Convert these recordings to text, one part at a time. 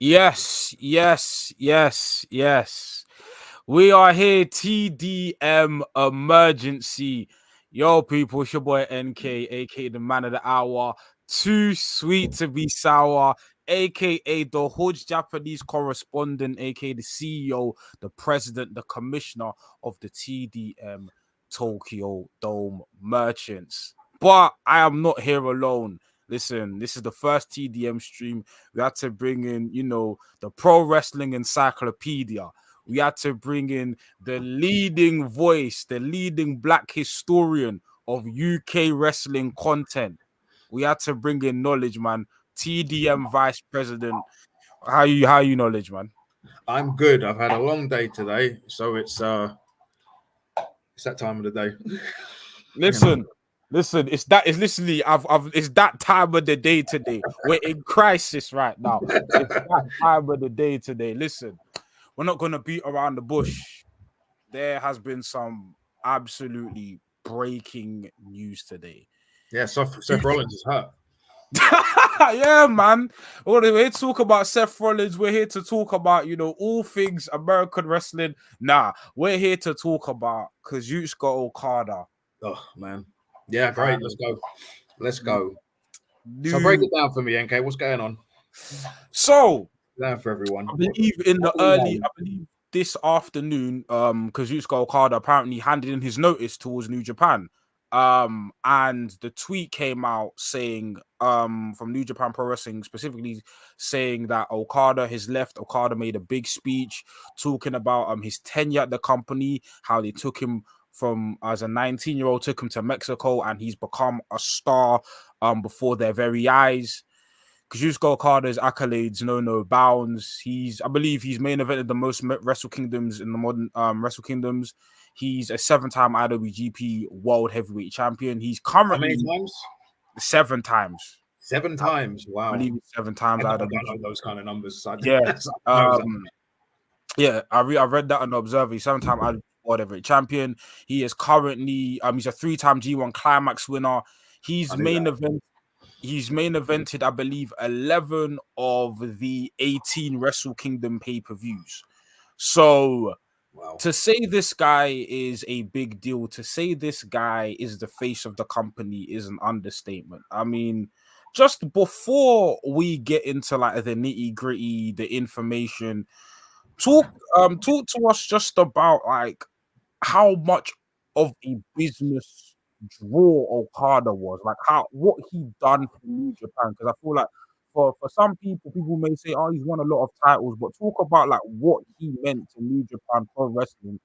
Yes, yes, yes, yes. We are here, TDM emergency. Yo, people, it's your boy NK, aka the man of the hour. Too sweet to be sour, aka the Hood Japanese correspondent, aka the CEO, the president, the commissioner of the TDM Tokyo Dome Merchants. But I am not here alone. Listen, this is the first TDM stream. We had to bring in, the pro wrestling encyclopedia. We had to bring in the leading voice, the leading black historian of UK wrestling content. We had to bring in knowledge, man. TDM vice president. How you knowledge, man? I'm good. I've had a long day today, so it's that time of the day. Listen, listen, it's literally it's that time of the day today. We're in crisis right now. It's that time of the day today. Listen, we're not gonna beat around the bush. There has been some absolutely breaking news today. Yeah, Seth Rollins is hurt. Yeah, man. We're here to talk about Seth Rollins. We're here to talk about, all things American wrestling. Nah, we're here to talk about Kazuchika Okada. Oh man, yeah, great. Let's go. Let's go. So break New. it down for me, NK. What's going on? So, Down for everyone. I believe in the What do we early, know? I believe this afternoon, Kazuchika Okada apparently handed in his notice towards New Japan. And the tweet came out saying, from New Japan Pro Wrestling specifically saying that Okada has left. Okada made a big speech talking about his tenure at the company, how they took him from as a 19-year-old, took him to Mexico, and he's become a star before their very eyes. Kazuchika Okada's accolades know no bounds. I believe he's main evented the most Wrestle Kingdoms in the modern Wrestle Kingdoms. He's a 7-time IWGP World Heavyweight Champion. He's How many currently times? 7 times. 7 times. I Wow. believe it's 7 times I don't know IWGP. those kind of numbers. So Yeah. so I know that. Yeah, I read that on Observer. He's 7-time IWGP World Heavyweight Champion. He is currently he's a 3-time G1 Climax winner. I knew that. He's main evented, I believe, 11 of the 18 Wrestle Kingdom pay-per-views. So Wow. to say this guy is a big deal, to say this guy is the face of the company is an understatement. I mean, just before we get into like the nitty-gritty, the information, talk to us just about like how much of a business draw Okada was, like what he done for New Japan. Because I feel like for some people may say, oh, he's won a lot of titles, but talk about like what he meant to New Japan Pro Wrestling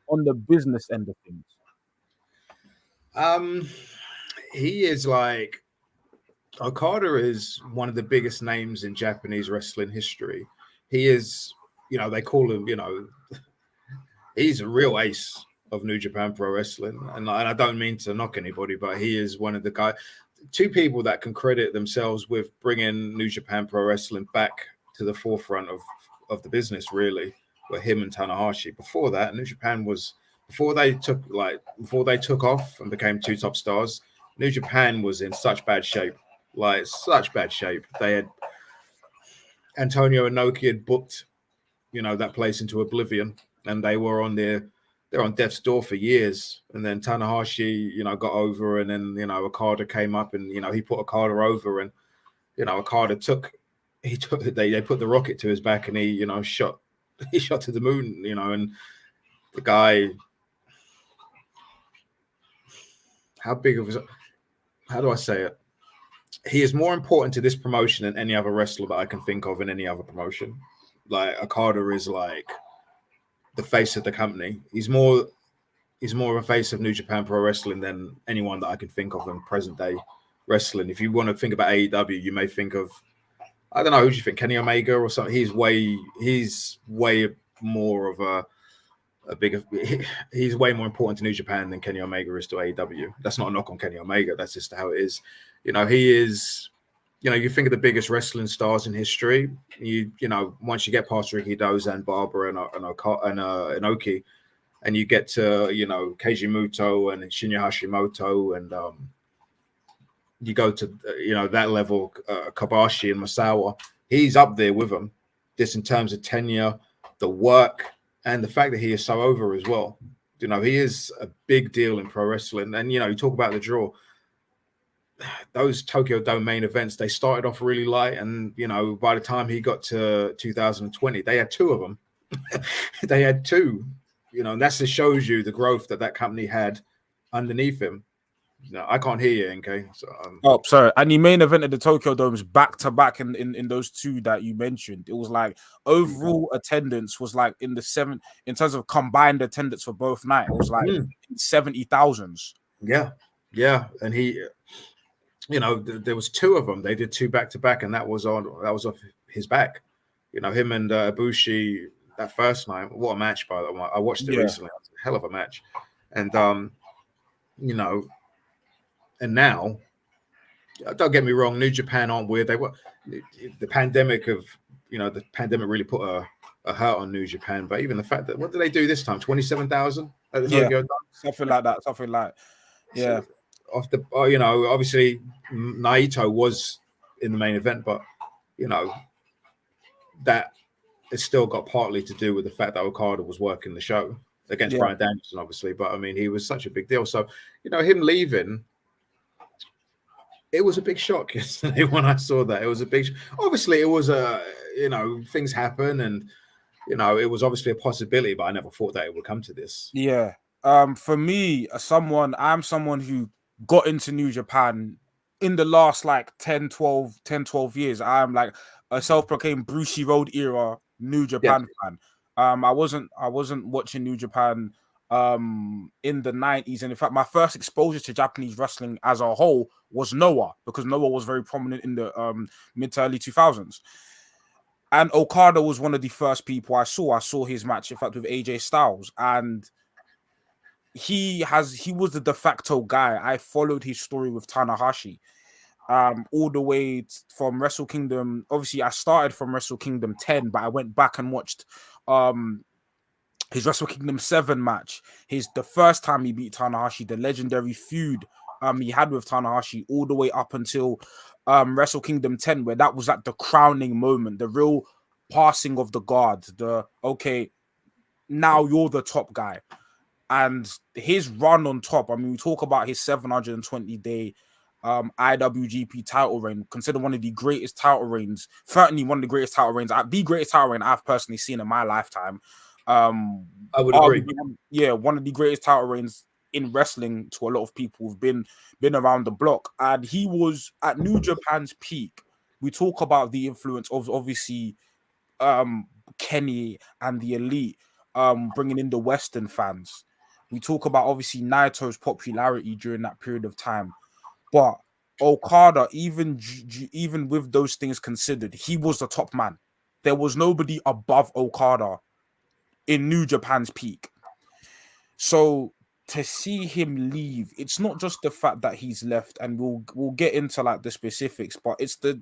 on the business end of things. Um, he is like Okada is one of the biggest names in Japanese wrestling history. He is, they call him, he's a real ace of New Japan Pro Wrestling. And I don't mean to knock anybody, but he is one of the guys, two people that can credit themselves with bringing New Japan Pro Wrestling back to the forefront of the business, really, were him and Tanahashi. Before that, New Japan was, before they took off and became two top stars, New Japan was in such bad shape. Like such bad shape. They had Antonio Inoki had booked, that place into oblivion, and they're on death's door for years. And then Tanahashi, got over, and then Okada came up, and he put Okada over, and Okada they put the rocket to his back, and he shot to the moon, and the guy, how do I say it? He is more important to this promotion than any other wrestler that I can think of in any other promotion. Like Okada is like the face of the company. He's more of a face of New Japan Pro Wrestling than anyone that I can think of in present day wrestling. If you want to think about AEW, you may think of, I don't know, who do you think, Kenny Omega or something? He's way more of a bigger. He's way more important to New Japan than Kenny Omega is to AEW. That's not a knock on Kenny Omega. That's just how it is. He is. You think of the biggest wrestling stars in history. Once you get past Ricky Doza and Barbara and Inoki, and you get to Keiji Muto and Shinya Hashimoto, and you go to that level, Kobashi and Masawa. He's up there with them. just in terms of tenure, the work, and the fact that he is so over as well. You know, he is a big deal in pro wrestling. And, you know, you talk about the draw. Those Tokyo Dome main events, they started off really light. And, you know, by the time he got to 2020, they had two of them. They had two, you know, and that just shows you the growth that company had underneath him. No, I can't hear you, NK. So, Oh, sorry. And he main evented the Tokyo Domes back to back in those two that you mentioned. It was like overall attendance was like in the seven in terms of combined attendance for both nights. It was like 70,000s. Yeah, and he, you know, there was two of them. They did two back to back, and that was off his back. You know, him and Ibushi that first night. What a match, by the way. I watched it recently. It was a hell of a match, and you know, and now, don't get me wrong, New Japan aren't weird. They were the pandemic really put a hurt on New Japan. But even the fact that, what did they do this time? 27,000 at the Tokyo Dome? Something like that. Something like, yeah. So, off the, you know, obviously Naito was in the main event, but you know that it's still got partly to do with the fact that Okada was working the show against Bryan Danielson, obviously. But I mean, he was such a big deal. So, you know, him leaving, it was a big shock yesterday when I saw that. It was a big, obviously, it was you know, things happen, and you know, it was obviously a possibility, but I never thought that it would come to this. Yeah. For me, I'm someone who got into New Japan in the last like 10, 12 years. I'm like a self-proclaimed Brucey Road era New Japan fan. I wasn't watching New Japan in the 90s, and in fact my first exposure to Japanese wrestling as a whole was Noah, because Noah was very prominent in the mid to early 2000s. And Okada was one of the first people I saw. I saw his match, in fact, with AJ Styles, and he was the de facto guy. I followed his story with Tanahashi, all the way from Wrestle Kingdom. Obviously, I started from Wrestle Kingdom 10, but I went back and watched his Wrestle Kingdom 7 match. The first time he beat Tanahashi, the legendary feud he had with Tanahashi, all the way up until Wrestle Kingdom 10, where that was like the crowning moment, the real passing of the guard, okay, now you're the top guy. And his run on top, I mean, we talk about his 720-day IWGP title reign, considered one of the greatest title reigns, certainly one of the greatest title reigns, the greatest title reign I've personally seen in my lifetime. I would agree. One of the greatest title reigns in wrestling to a lot of people who've been around the block. And he was at New Japan's peak. We talk about the influence of obviously Kenny and the Elite, bringing in the Western fans. We talk about obviously Naito's popularity during that period of time, but Okada, even with those things considered, he was the top man. There was nobody above Okada in New Japan's peak. So to see him leave, it's not just the fact that he's left, and we'll get into like the specifics, but it's the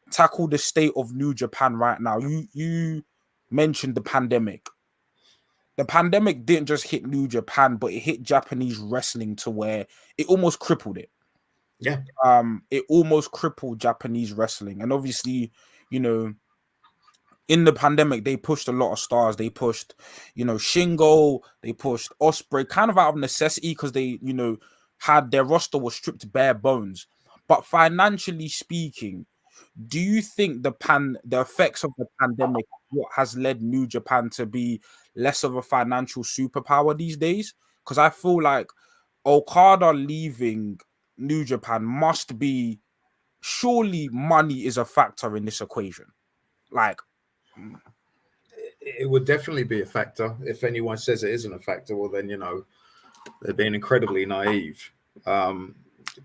tackle the state of New Japan right now. You mentioned the pandemic. The pandemic didn't just hit New Japan, but it hit Japanese wrestling to where it almost crippled it. Yeah. It almost crippled Japanese wrestling. And obviously, you know, in the pandemic, they pushed a lot of stars. They pushed, you know, Shingo, they pushed Ospreay, kind of out of necessity, because they, you know, had their roster was stripped bare bones. But financially speaking, do you think the effects of the pandemic what has led New Japan to be less of a financial superpower these days? Because I feel like Okada leaving New Japan must be, surely money is a factor in this equation. Like, it would definitely be a factor. If anyone says it isn't a factor, well, then, you know, they're being incredibly naive. At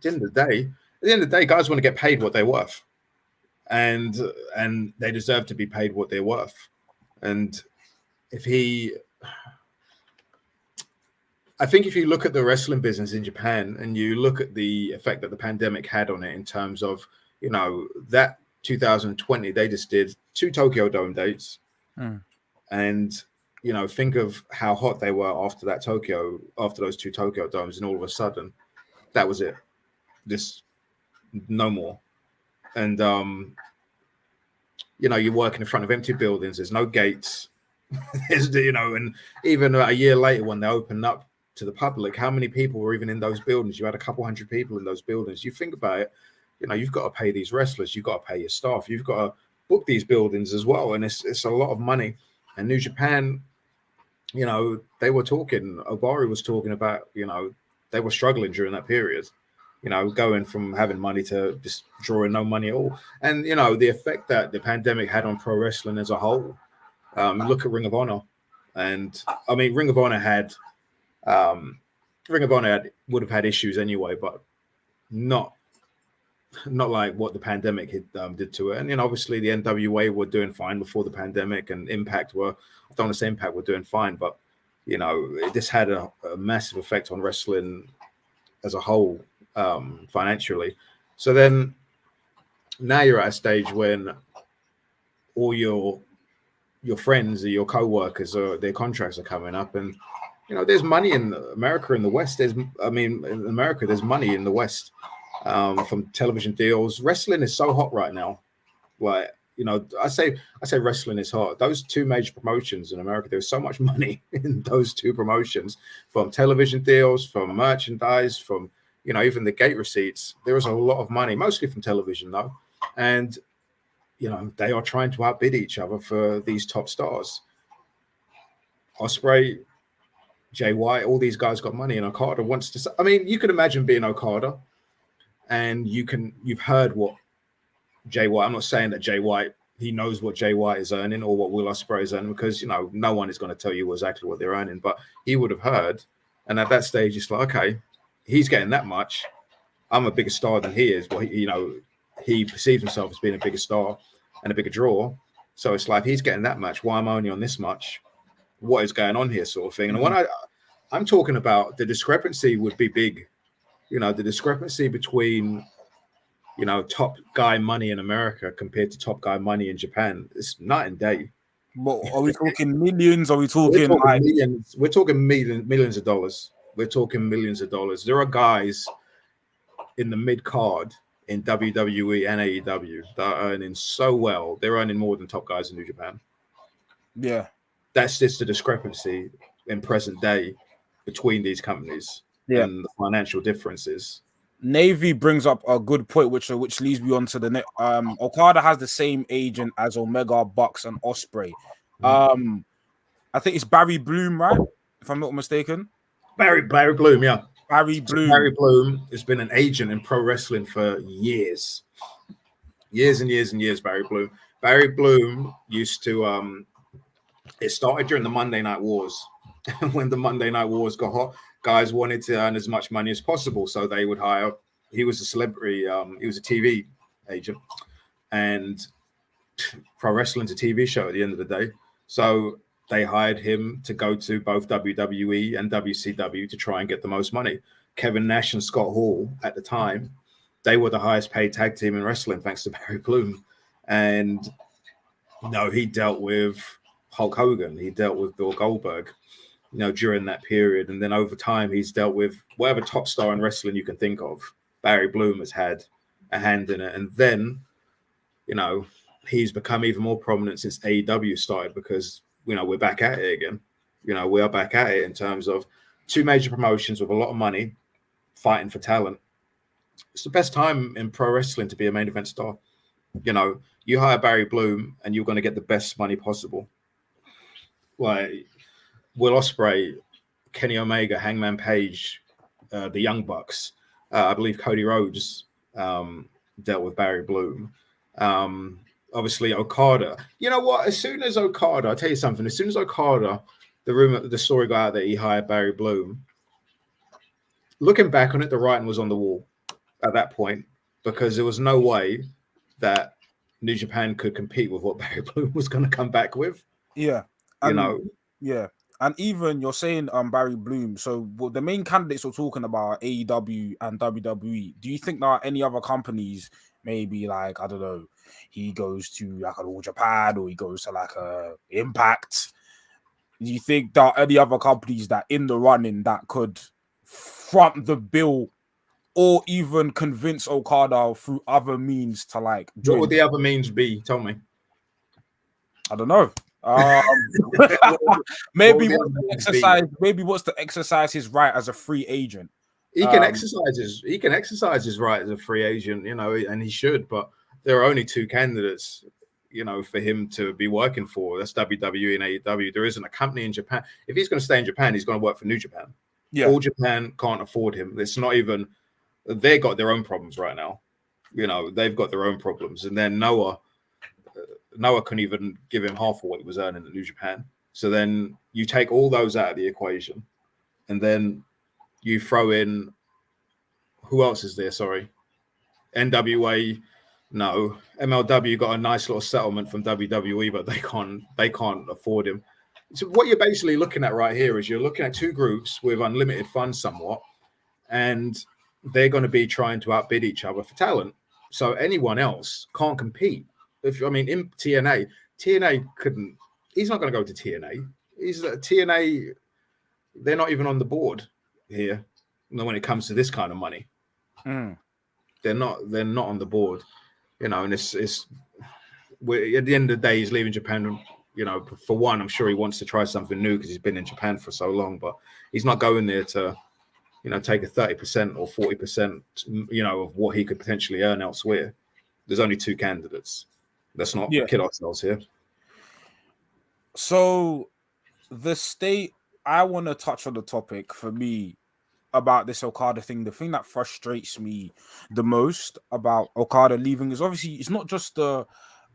the end of the day, guys want to get paid what they're worth, and they deserve to be paid what they're worth. And I think if you look at the wrestling business in Japan and you look at the effect that the pandemic had on it in terms of, you know, that 2020, they just did 2 Tokyo Dome dates. And, you know, think of how hot they were after those 2 Tokyo Domes, and all of a sudden, that was it. Just no more. And you're working in front of empty buildings. There's no gates. And even a year later when they opened up to the public, how many people were even in those buildings? You had a couple hundred people in those buildings. You think about it, you've got to pay these wrestlers, you've got to pay your staff, you've got to book these buildings as well, and it's a lot of money. And New Japan, they were talking. Obari was talking about, they were struggling during that period. Going from having money to just drawing no money at all, and the effect that the pandemic had on pro wrestling as a whole. Look at Ring of Honor, and I mean Ring of Honor would have had issues anyway, but not like what the pandemic did to it. And obviously the NWA were doing fine before the pandemic, and Impact I don't want to say Impact were doing fine, but this had a massive effect on wrestling as a whole, financially. So then now you're at a stage when all your friends or your co-workers or their contracts are coming up, and there's money in America. In the West, in America there's money in the West, from television deals. Wrestling is so hot right now. Like, I say wrestling is hot. Those two major promotions in America, there's so much money in those two promotions, from television deals, from merchandise, from even the gate receipts. There is a lot of money, mostly from television though, and they are trying to outbid each other for these top stars. Ospreay, Jay White, all these guys got money, and Okada wants to. I mean, you can imagine being Okada, and you've heard what Jay White. I'm not saying that Jay White, he knows what Jay White is earning or what Will Ospreay is earning, because no one is going to tell you exactly what they're earning, but he would have heard. And at that stage, it's like, okay, he's getting that much. I'm a bigger star than he is. Well, he perceives himself as being a bigger star and a bigger draw. So it's like, he's getting that much. Why am I only on this much? What is going on here, sort of thing. And when I'm talking about the discrepancy would be big. The discrepancy between, top guy money in America compared to top guy money in Japan is night and day. But are we talking millions? Are we talking, millions? We're talking millions of dollars. We're talking millions of dollars. There are guys in the mid card in WWE and AEW that are earning so well. They're earning more than top guys in New Japan. Yeah. That's just the discrepancy in present day between these companies, and the financial differences. Navy brings up a good point, which leads me on to the next. Okada has the same agent as Omega, Bucks, and Ospreay. I think it's Barry Bloom, right? If I'm not mistaken. Barry Bloom, yeah. Barry Bloom. Barry Bloom has been an agent in pro wrestling for years. Years and years and years, Barry Bloom. Barry Bloom used to it started during the Monday Night Wars. When the Monday Night Wars got hot, guys wanted to earn as much money as possible, so they would hire. He was a celebrity. He was a TV agent, and pro wrestling's a TV show at the end of the day. So they hired him to go to both WWE and WCW to try and get the most money. Kevin Nash and Scott Hall at the time, they were the highest paid tag team in wrestling, thanks to Barry Bloom. And he dealt with Hulk Hogan. He dealt with Bill Goldberg, during that period. And then over time, he's dealt with whatever top star in wrestling you can think of. Barry Bloom has had a hand in it. And then, he's become even more prominent since AEW started, because, we're back at it again. We are back at it in terms of two major promotions with a lot of money fighting for talent. It's the best time in pro wrestling to be a main event star. You hire Barry Bloom and you're going to get the best money possible. Like Will Ospreay, Kenny Omega, Hangman Page, the Young Bucks. I believe Cody Rhodes dealt with Barry Bloom. Obviously Okada. You know what? As soon as Okada, I'll tell you something. As soon as Okada, the story got out that he hired Barry Bloom. Looking back on it, the writing was on the wall at that point, because there was no way that New Japan could compete with what Barry Bloom was going to come back with. Yeah. Yeah. And even you're saying Barry Bloom. So the main candidates we're talking about are AEW and WWE. Do you think there are any other companies, maybe like, I don't know, he goes to like an All Japan or he goes to like a Impact? Do you think there are any other companies that in the running that could front the bill or even convince Okada through other means to like join? What would the other means be? Tell me. I don't know. What Maybe would the what's other the moves be? exercise? Maybe what's the exercise his right as a free agent. He can exercise his right as a free agent, and he should. But there are only two candidates, for him to be working for. That's WWE and AEW. There isn't a company in Japan. If he's going to stay in Japan, he's going to work for New Japan. Yeah. All Japan can't afford him. It's not even. They got their own problems right now. They've got their own problems, and then Noah couldn't even give him half of what he was earning at New Japan. So then you take all those out of the equation, and then you throw in who else is there? Sorry, NWA. No, MLW got a nice little settlement from WWE, but they can't afford him. So what you're basically looking at right here is you're looking at two groups with unlimited funds somewhat, and they're going to be trying to outbid each other for talent. So anyone else can't compete. In TNA couldn't. He's not going to go to TNA. He's TNA. They're not even on the board here when it comes to this kind of money. Mm. They're not on the board, and it's at the end of the day, he's leaving Japan. For one, I'm sure he wants to try something new because he's been in Japan for so long, but he's not going there to, take a 30% or 40%, of what he could potentially earn elsewhere. There's only two candidates. Let's not kid ourselves here. So the state, I want to touch on the topic for me about this Okada thing. The thing that frustrates me the most about Okada leaving is obviously it's not just the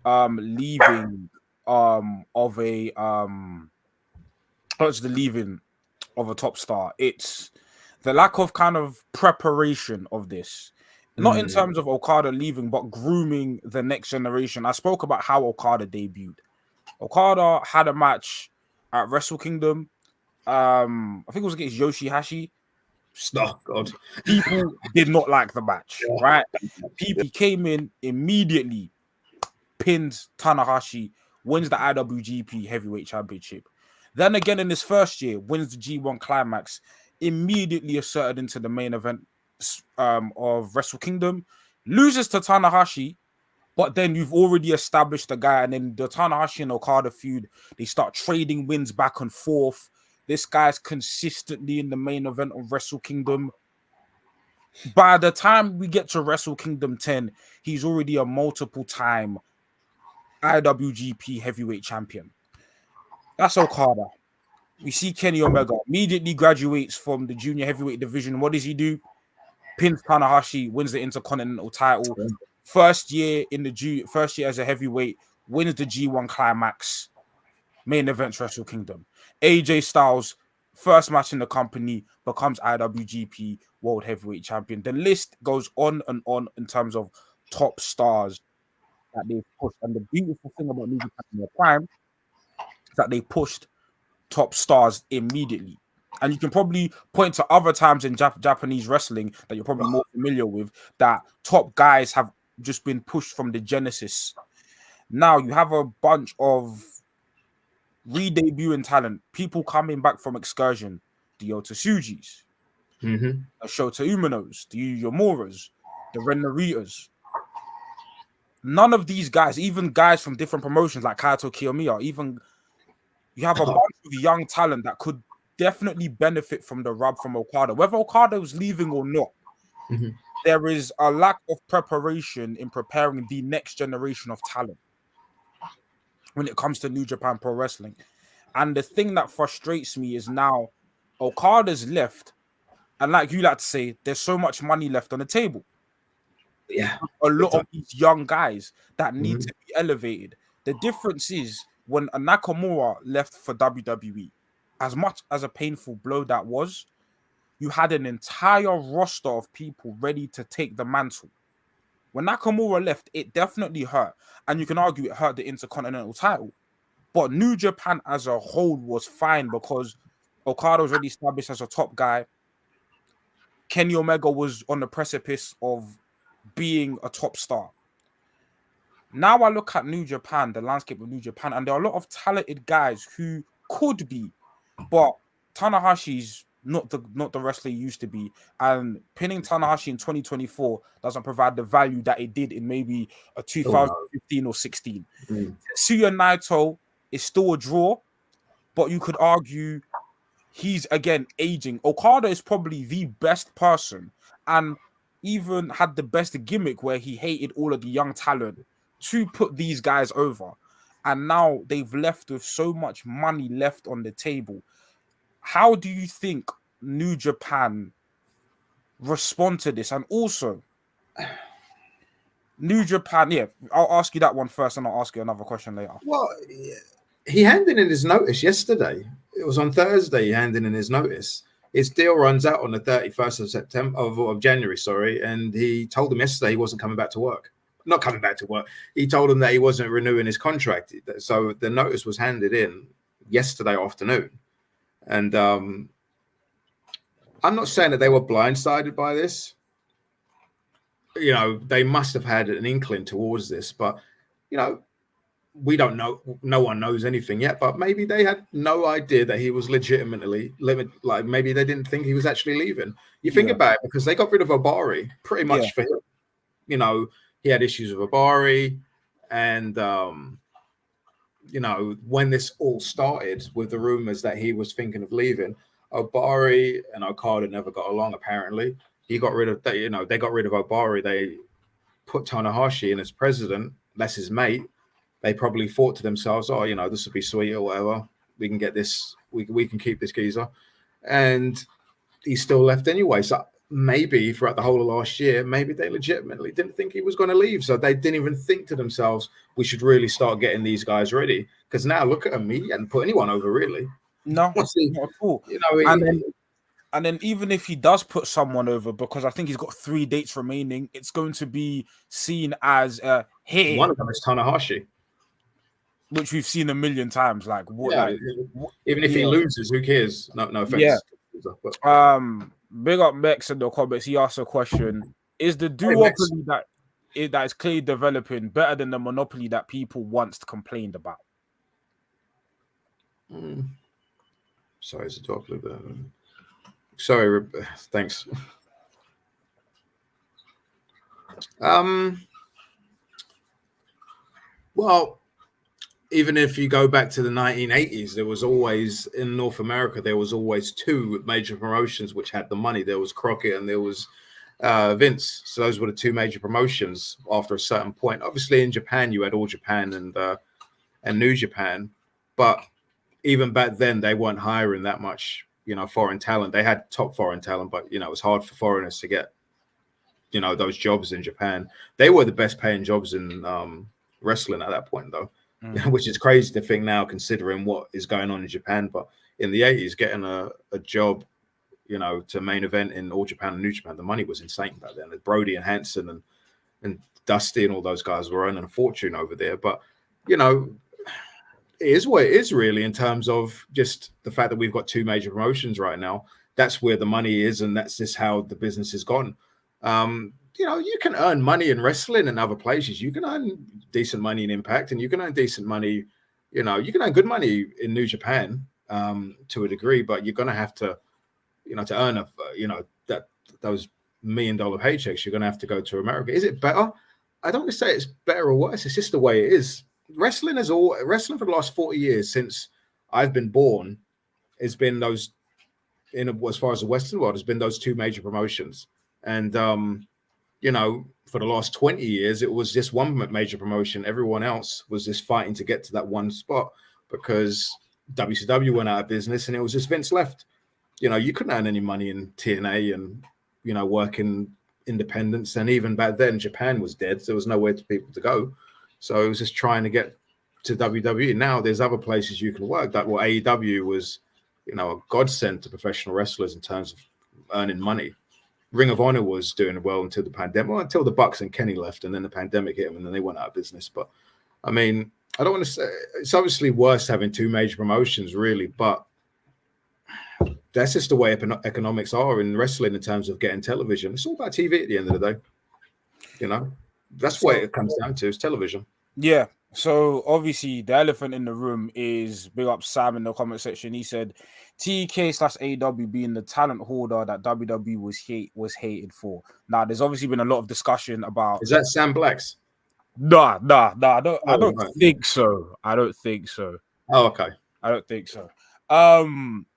leaving of a it's the leaving of a top star. It's the lack of kind of preparation of this. Not in terms of Okada leaving, but grooming the next generation. I spoke about how Okada debuted. Okada had a match at Wrestle Kingdom. I think it was against Yoshihashi. Oh God! People did not like the match, right? People came in immediately, pinned Tanahashi, wins the IWGP Heavyweight Championship. Then again in his first year, wins the G1 Climax, immediately asserted into the main event of Wrestle Kingdom, loses to Tanahashi. But then you've already established the guy, and then the Tanahashi and Okada feud, they start trading wins back and forth. This guy's consistently in the main event of Wrestle Kingdom. By the time we get to Wrestle Kingdom 10, he's already a multiple-time IWGP Heavyweight Champion. That's Okada. We see Kenny Omega immediately graduates from the junior heavyweight division. What does he do? Pins Tanahashi, wins the Intercontinental title. First year as a heavyweight, wins the G1 Climax, main event Wrestle Kingdom. AJ Styles, first match in the company, becomes IWGP World Heavyweight Champion. The list goes on and on in terms of top stars that they've pushed. And the beautiful thing about New Japan in their prime is that they pushed top stars immediately. And you can probably point to other times in Japanese wrestling that you're probably more familiar with that top guys have just been pushed from the genesis. Now you have a bunch of re-debuting talent, people coming back from excursion, the Otsujis, the Shota Umanos, the Yu Yomuras, the Ren Naritas. None of these guys, even guys from different promotions like Kaito Kiyomiya, even you have a bunch of young talent that could definitely benefit from the rub from Okada. Whether Okada was leaving or not, there is a lack of preparation in preparing the next generation of talent when it comes to New Japan Pro Wrestling. And the thing that frustrates me is now Okada's left, and like you like to say, there's so much money left on the table. Yeah. A lot of these young guys that need to be elevated. The difference is when a Nakamura left for WWE, as much as a painful blow that was, you had an entire roster of people ready to take the mantle. When Nakamura left, it definitely hurt. And you can argue it hurt the Intercontinental title. But New Japan as a whole was fine because Okada was already established as a top guy. Kenny Omega was on the precipice of being a top star. Now I look at New Japan, the landscape of New Japan, and there are a lot of talented guys who could be, but Tanahashi's not the wrestler he used to be. And pinning Tanahashi in 2024 doesn't provide the value that it did in maybe a Oh no. 2015 or 16. Mm. Tetsuya Naito is still a draw, but you could argue he's again aging. Okada is probably the best person, and even had the best gimmick where he hated all of the young talent to put these guys over. And now they've left with so much money left on the table. How do you think New Japan respond to this? And also, New Japan, yeah, I'll ask you that one first and I'll ask you another question later. Well, he handed in his notice yesterday. It was on Thursday he handed in his notice. His deal runs out on the 31st of September of January, sorry, and he told them yesterday he wasn't coming back to work. Not coming back to work. He told them that he wasn't renewing his contract. So the notice was handed in yesterday afternoon. And I'm not saying that they were blindsided by this. You know, they must have had an inkling towards this, but, you know, we don't know. No one knows anything yet, but maybe they had no idea that he was legitimately like maybe they didn't think he was actually leaving. You think about it, because they got rid of Obari pretty much for him. You know, he had issues with Obari, and you know, when this all started with the rumors that he was thinking of leaving, Obari and Okada never got along. Apparently, he got rid of you know, they got rid of Obari. They put Tanahashi in as president. That's his mate. They probably thought to themselves, oh, you know, this would be sweet or whatever. We can get this, we can keep this geezer. And he's still left anyway. So maybe throughout the whole of last year, maybe they legitimately didn't think he was going to leave. So they didn't even think to themselves, we should really start getting these guys ready. Because now look at him, he hadn't put anyone over, really. No, not at all. You know, and then even if he does put someone over, because I think he's got 3 dates remaining, it's going to be seen as hit. One of them is Tanahashi, which we've seen a million times. Like, what? Yeah, like, even if he loses, who cares? No offense. Yeah. But. Big up Mex in the comments. He asked a question: is the duopoly that is clearly developing better than the monopoly that people once complained about? Sorry, it's a duopoly, but sorry. Thanks. Well, even if you go back to the 1980s, there was always, in North America, there was always 2 major promotions which had the money. There was Crockett and there was Vince. So those were the 2 major promotions after a certain point. Obviously, in Japan, you had All Japan and New Japan. But even back then, they weren't hiring that much, you know, foreign talent. They had top foreign talent, but, you know, it was hard for foreigners to get, you know, those jobs in Japan. They were the best paying jobs in wrestling at that point, though. Which is crazy to think now, considering what is going on in Japan. But in the 80s, getting a job, you know, to main event in All Japan and New Japan, the money was insane back then. Brody and Hanson and Dusty and all those guys were earning a fortune over there. But, you know, it is what it is, really, in terms of just the fact that we've got 2 major promotions right now. That's where the money is, and that's just how the business has gone. You know, you can earn money in wrestling in other places. You can earn decent money in Impact, and you can earn decent money, you know, you can earn good money in New Japan to a degree, but you're going to have to, you know, to earn those $1 million paychecks, you're going to have to go to America. Is it better? I don't want to say it's better or worse. It's just the way it is. Wrestling for the last 40 years since I've been born has been those, as far as the Western world, has been those 2 major promotions. And, you know, for the last 20 years, it was just one major promotion. Everyone else was just fighting to get to that one spot because WCW went out of business and it was just Vince left. You know, you couldn't earn any money in TNA and, you know, working independence. And even back then, Japan was dead. So there was nowhere for people to go. So it was just trying to get to WWE. Now there's other places you can work. That AEW was, you know, a godsend to professional wrestlers in terms of earning money. Ring of Honor was doing well until the pandemic, well, until the Bucks and Kenny left, and then the pandemic hit them, and then they went out of business. But I mean, I don't want to say it's obviously worse having 2 major promotions, really, but that's just the way economics are in wrestling in terms of getting television. It's all about TV at the end of the day. You know, that's what it comes down to, is television. Yeah. So obviously the elephant in the room is big up Sam in the comment section. He said TK/AW being the talent hoarder that WWE was hated for. Now there's obviously been a lot of discussion about Is that Sam Black's? nah. I Oh, don't right. think so. I don't think so. Oh, okay. I don't think so. Um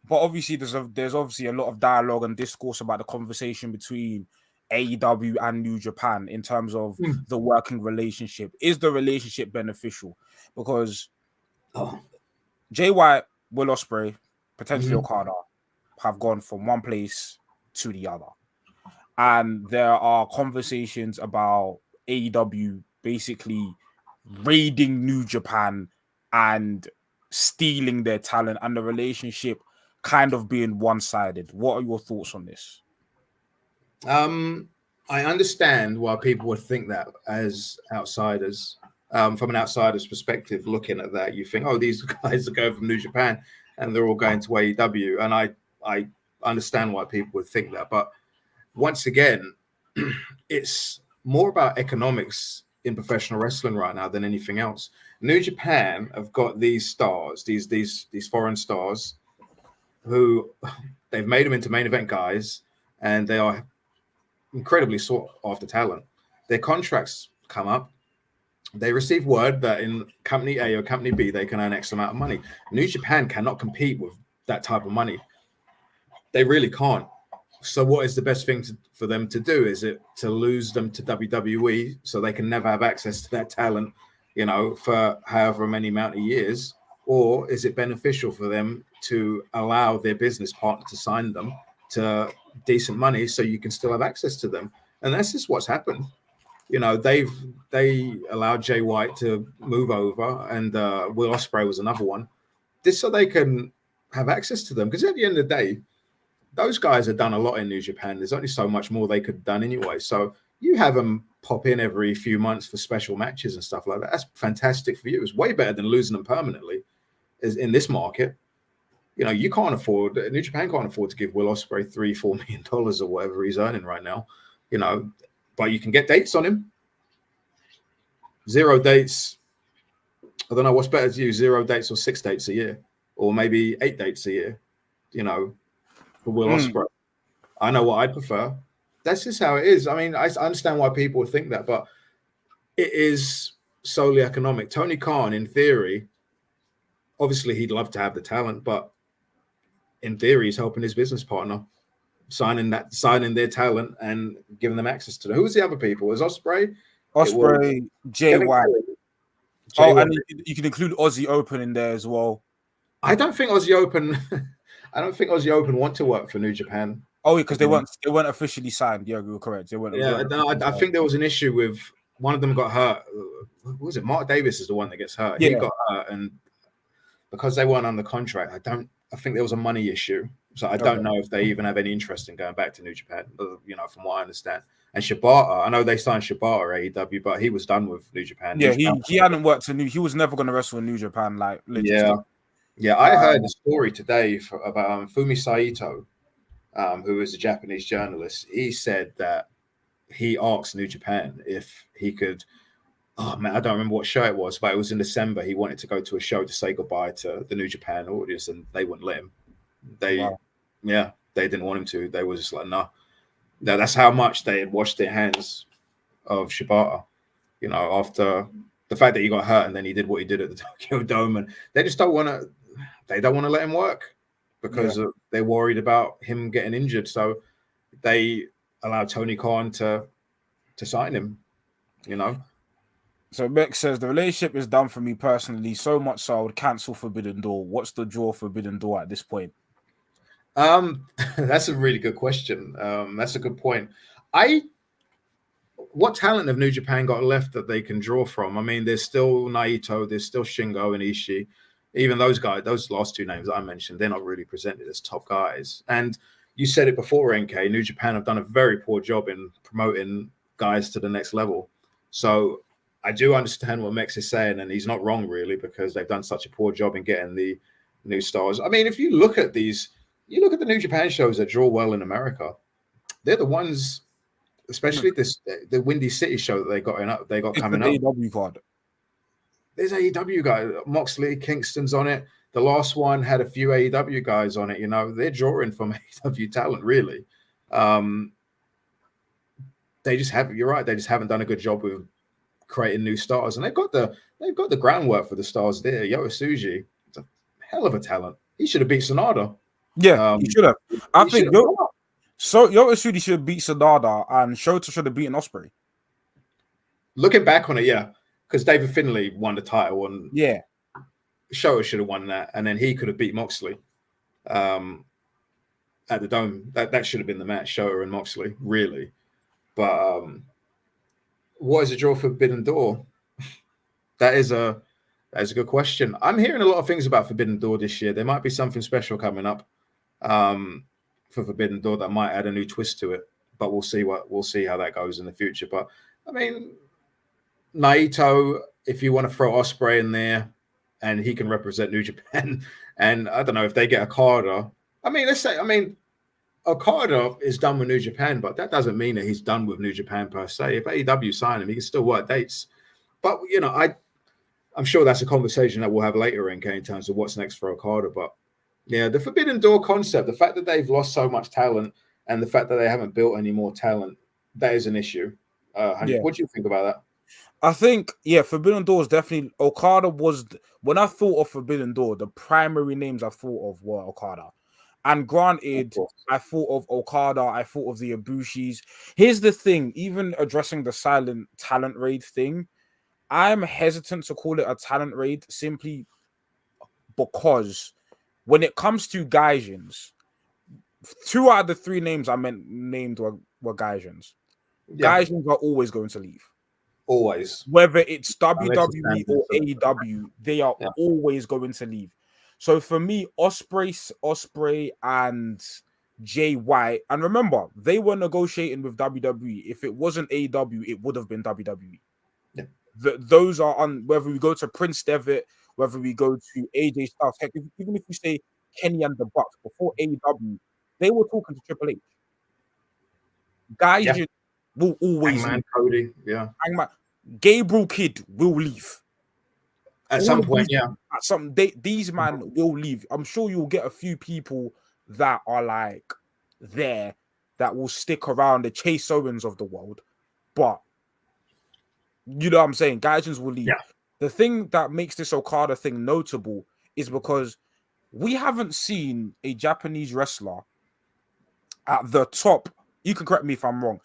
but obviously there's obviously a lot of dialogue and discourse about the conversation between AEW and New Japan in terms of Hmm. the working relationship. Is the relationship beneficial? Because Oh. Jay White, Will Ospreay, potentially Mhm. Okada have gone from one place to the other. And there are conversations about AEW basically raiding New Japan and stealing their talent and the relationship kind of being one-sided. What are your thoughts on this? I understand why people would think that as outsiders. From an outsider's perspective, looking at that, you think, oh, these guys are going from New Japan and they're all going to AEW. And I understand why people would think that. But once again, it's more about economics in professional wrestling right now than anything else. New Japan have got these stars, these foreign stars, who they've made them into main event guys, and they are incredibly sought after talent. Their contracts come up. They receive word that in company A or company B they can earn X amount of money. New Japan cannot compete with that type of money. They really can't. So what is the best thing for them to do? Is it to lose them to WWE so they can never have access to that talent, for however many amount of years? Or is it beneficial for them to allow their business partner to sign them to decent money so you can still have access to them? And that's just what's happened. They allowed Jay White to move over, and Will Ospreay was another one, just so they can have access to them. Because at the end of the day, those guys have done a lot in New Japan. There's only so much more they could have done anyway. So you have them pop in every few months for special matches and stuff like that. That's fantastic for you. It's way better than losing them permanently in this market. You can't afford, New Japan can't afford to give Will Ospreay $3-4 million or whatever he's earning right now, but you can get dates on him. 0 dates. I don't know what's better to you, 0 dates or 6 dates a year, or maybe 8 dates a year, for Will Ospreay. I know what I'd prefer. That's just how it is. I mean, I understand why people would think that, but it is solely economic. Tony Khan, in theory, obviously he'd love to have the talent, but in theory, he's helping his business partner signing their talent and giving them access to them. Who was the other people? It was Ospreay. It was Ospreay, Jay Kevin White. Kelly, Jay Oh, and White. you can include Aussie Open in there as well. I don't think Aussie Open. I don't think Aussie Open want to work for New Japan. Oh, because they weren't officially signed. Yeah, you're correct. They weren't. Yeah, no, I think there was an issue with one of them got hurt. What was it? Mark Davis is the one that gets hurt. Yeah. He got hurt, and because they weren't under contract, I think there was a money issue. So I don't know if they even have any interest in going back to New Japan, from what I understand. And Shibata, I know they signed Shibata AEW, but he was done with New Japan. Yeah, he hadn't worked in he was never going to wrestle in New Japan, like legit. Yeah. I heard a story today about Fumi Saito, who is a Japanese journalist. He said that he asked New Japan if he could. Oh man, I don't remember what show it was, but it was in December. He wanted to go to a show to say goodbye to the New Japan audience, and they wouldn't let him. They didn't want him to. They were just like, no. That's how much they had washed their hands of Shibata. After the fact that he got hurt and then he did what he did at the Tokyo Dome, and they just don't want to. They don't want to let him work because they're worried about him getting injured. So they allow Tony Khan to sign him. So Beck says the relationship is done for me personally, so much so I would cancel Forbidden Door. What's the draw Forbidden Door at this point? That's a really good question. That's a good point. What talent have New Japan got left that they can draw from? I mean, there's still Naito, there's still Shingo and Ishii. Even those guys, those last two names I mentioned, they're not really presented as top guys. And you said it before, NK, New Japan have done a very poor job in promoting guys to the next level. So I do understand what Mex is saying, and he's not wrong, really, because they've done such a poor job in getting the new stars. I mean, if you look at the New Japan shows that draw well in America, they're the ones, especially the Windy City show that they got coming up. AEW card. there's AEW guys. Moxley, Kingston's on it. The last one had a few AEW guys on it. You know, they're drawing from AEW talent, really. They just haven't. You're right. They just haven't done a good job with creating new stars, and they've got the groundwork for the stars there. Yota Tsuji, it's a hell of a talent. He should have beat Sonata. Yeah, he should have. I think Yota Tsuji should have beat Sonata, and Shota should have beaten Ospreay. Looking back on it, yeah, because David Finlay won the title, and yeah, Shota should have won that, and then he could have beat Moxley at the Dome. That should have been the match, Shota and Moxley, really. But what is a draw for Forbidden Door? That is a good question. I'm hearing a lot of things about Forbidden Door this year. There might be something special coming up for Forbidden Door that might add a new twist to it. But we'll see how that goes in the future. But I mean, Naito, if you want to throw Ospreay in there, and he can represent New Japan, and I don't know if they get Okada. I mean, Okada is done with New Japan, but that doesn't mean that he's done with New Japan per se. If AEW sign him, he can still work dates. But you know, I'm sure that's a conversation that we'll have later in terms of what's next for Okada. But yeah, the Forbidden Door concept, the fact that they've lost so much talent, and the fact that they haven't built any more talent, that is an issue. What do you think about that? I think, Forbidden Door is definitely Okada was when I thought of Forbidden Door, the primary names I thought of were Okada. And granted, I thought of Okada, I thought of the Ibushis. Here's the thing, even addressing the silent talent raid thing, I'm hesitant to call it a talent raid simply because when it comes to Gaijins, 2 out of the 3 names I named were Gaijins. Yeah. Gaijins are always going to leave. Always. Whether it's WWE or AEW, they are always going to leave. So for me, Ospreay and Jay White, and remember, they were negotiating with WWE. If it wasn't AEW, it would have been WWE. Yeah. Those are on whether we go to Prince Devitt, whether we go to AJ Styles, heck, even if you say Kenny and the Bucks before AEW, they were talking to Triple H. Guys will always Hangman Cody, Gabriel Kidd will leave. At some point, these man will leave. I'm sure you'll get a few people that are like there that will stick around, the Chase Owens of the world, but you know what I'm saying? Gaijins will leave. Yeah. The thing that makes this Okada thing notable is because we haven't seen a Japanese wrestler at the top. You can correct me if I'm wrong.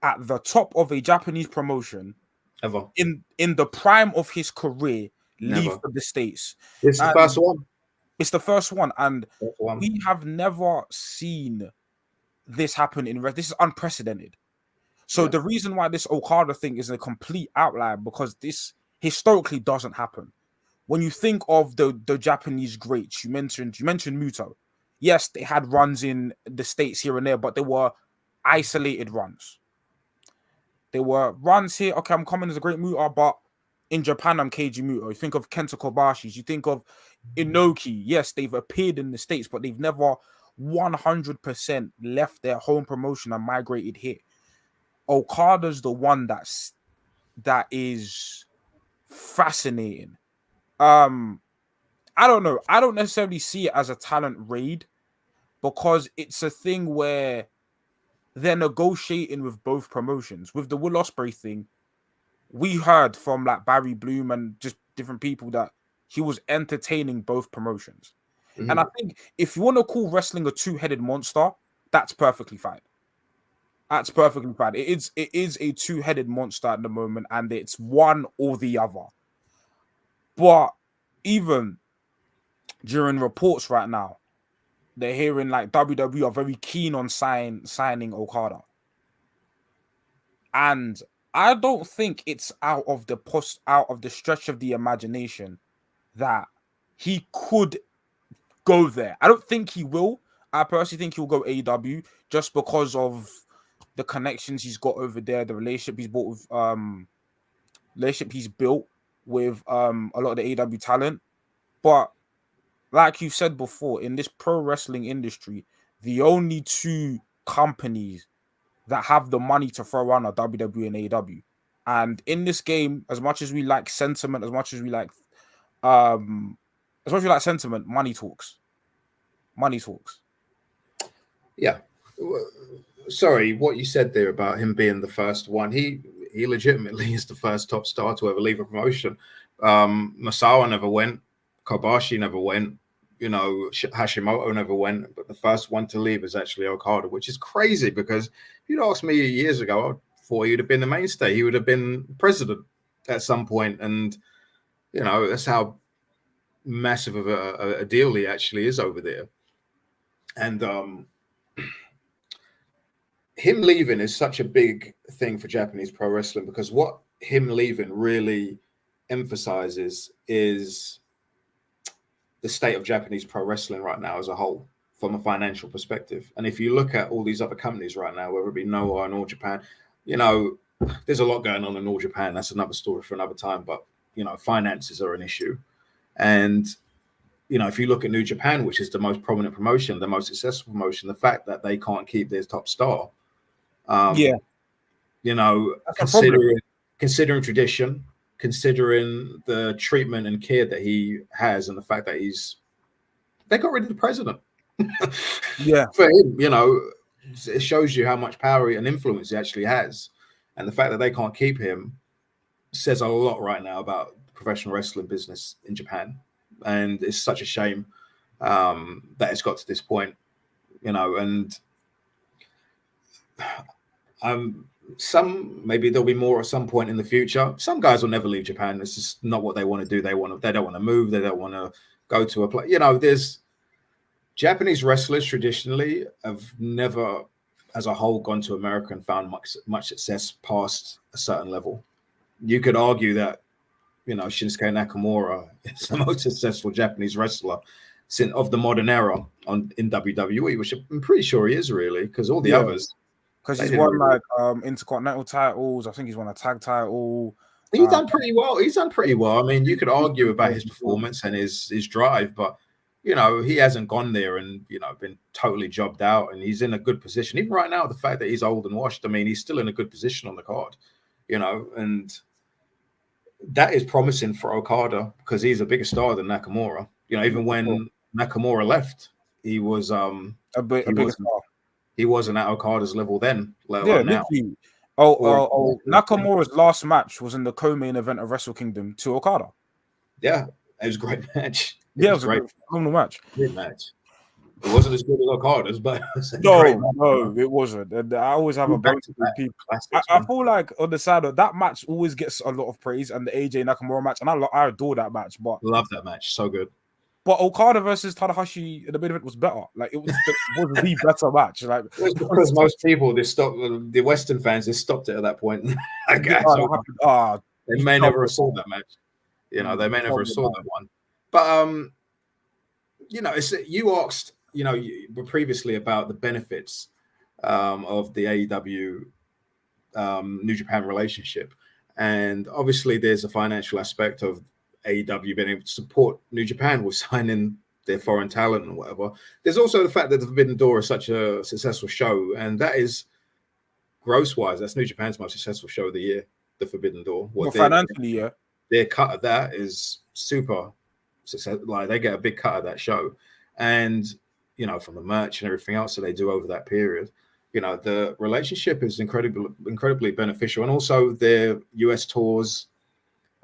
At the top of a Japanese promotion, ever in the prime of his career, leave for the States. It's the first one. It's the first one, and we have never seen this happen in wrestling. This is unprecedented. So the reason why this Okada thing is a complete outlier, because this historically doesn't happen. When you think of the Japanese greats, you mentioned Muto. Yes, they had runs in the States here and there, but they were isolated runs. They were runs here. Okay, I'm coming as a great Muto, but in Japan, I'm Keiji Muto. You think of Kenta Kobashi. You think of Inoki. Yes, they've appeared in the States, but they've never 100% left their home promotion and migrated here. Okada's the one that is fascinating. I don't know. I don't necessarily see it as a talent raid because it's a thing where they're negotiating with both promotions. With the Will Ospreay thing, we heard from like Barry Bloom and just different people that he was entertaining both promotions. Mm-hmm. And I think if you want to call wrestling a two-headed monster, that's perfectly fine. That's perfectly fine. It is a two-headed monster at the moment, and it's one or the other. But even during reports right now, they're hearing like WWE are very keen on signing Okada. And I don't think it's out of the stretch of the imagination that he could go there. I don't think he will. I personally think he'll go AEW just because of the connections he's got over there, the relationship he's built with a lot of the AEW talent. But like you said before, in this pro wrestling industry, the only two companies that have the money to throw around are WWE and AEW. And in this game, as much as we like sentiment, sentiment, money talks. Money talks. Yeah. Sorry, what you said there about him being the first one, he legitimately is the first top star to ever leave a promotion. Masawa never went, Kobashi never went, Hashimoto never went, but the first one to leave is actually Okada, which is crazy because if you'd asked me years ago, I thought he'd have been the mainstay. He would have been president at some point, and that's how massive of a deal he actually is over there. And him leaving is such a big thing for Japanese pro wrestling because what him leaving really emphasizes is the state of Japanese pro wrestling right now as a whole from a financial perspective. And if you look at all these other companies right now, whether it be Noah and All Japan, there's a lot going on in All Japan. That's another story for another time. But, finances are an issue. And, if you look at New Japan, which is the most prominent promotion, the most successful promotion, the fact that they can't keep their top star, considering tradition, considering the treatment and care that he has, and the fact that they got rid of the president. For him, it shows you how much power and influence he actually has, and the fact that they can't keep him says a lot right now about the professional wrestling business in Japan, and it's such a shame that it's got to this point, and maybe there'll be more at some point in the future. Some guys will never leave Japan. It's just not what they want to do. They don't want to move. They don't want to go to a place. There's Japanese wrestlers traditionally have never, as a whole, gone to America and found much success past a certain level. You could argue that, Shinsuke Nakamura is the most successful Japanese wrestler of the modern era in WWE, which I'm pretty sure he is really, because all the others. Because he's won intercontinental titles. I think he's won a tag title. He's done pretty well. I mean, you could argue about his performance and his drive, but he hasn't gone there and been totally jobbed out, and he's in a good position. Even right now, the fact that he's old and washed, I mean, he's still in a good position on the card, and that is promising for Okada because he's a bigger star than Nakamura. Even when Nakamura left, he was a bigger star. He wasn't at Okada's level then, let alone now. Nakamura's last match was in the co-main event of Wrestle Kingdom to Okada. Yeah, it was a great match. It was a great match. Great match. It wasn't as good as Okada's, but no, it wasn't. And I always have a bunch of people. I feel like on the side of that match always gets a lot of praise, and the AJ Nakamura match, and I adore that match. But love that match, so good. But Okada versus Tanahashi in the main event was better. Like it was the better match. Like because most people the Western fans, they stopped it at that point. I guess they may never have saw that match. They may never have saw that one. But you asked, previously about the benefits of the AEW New Japan relationship, and obviously there's a financial aspect of AEW being able to support New Japan with signing their foreign talent and whatever. There's also the fact that the Forbidden Door is such a successful show, and that is gross-wise, that's New Japan's most successful show of the year, the Forbidden Door. Financially, their cut of that is super success. Like they get a big cut of that show, and from the merch and everything else that they do over that period, the relationship is incredibly beneficial, and also their US tours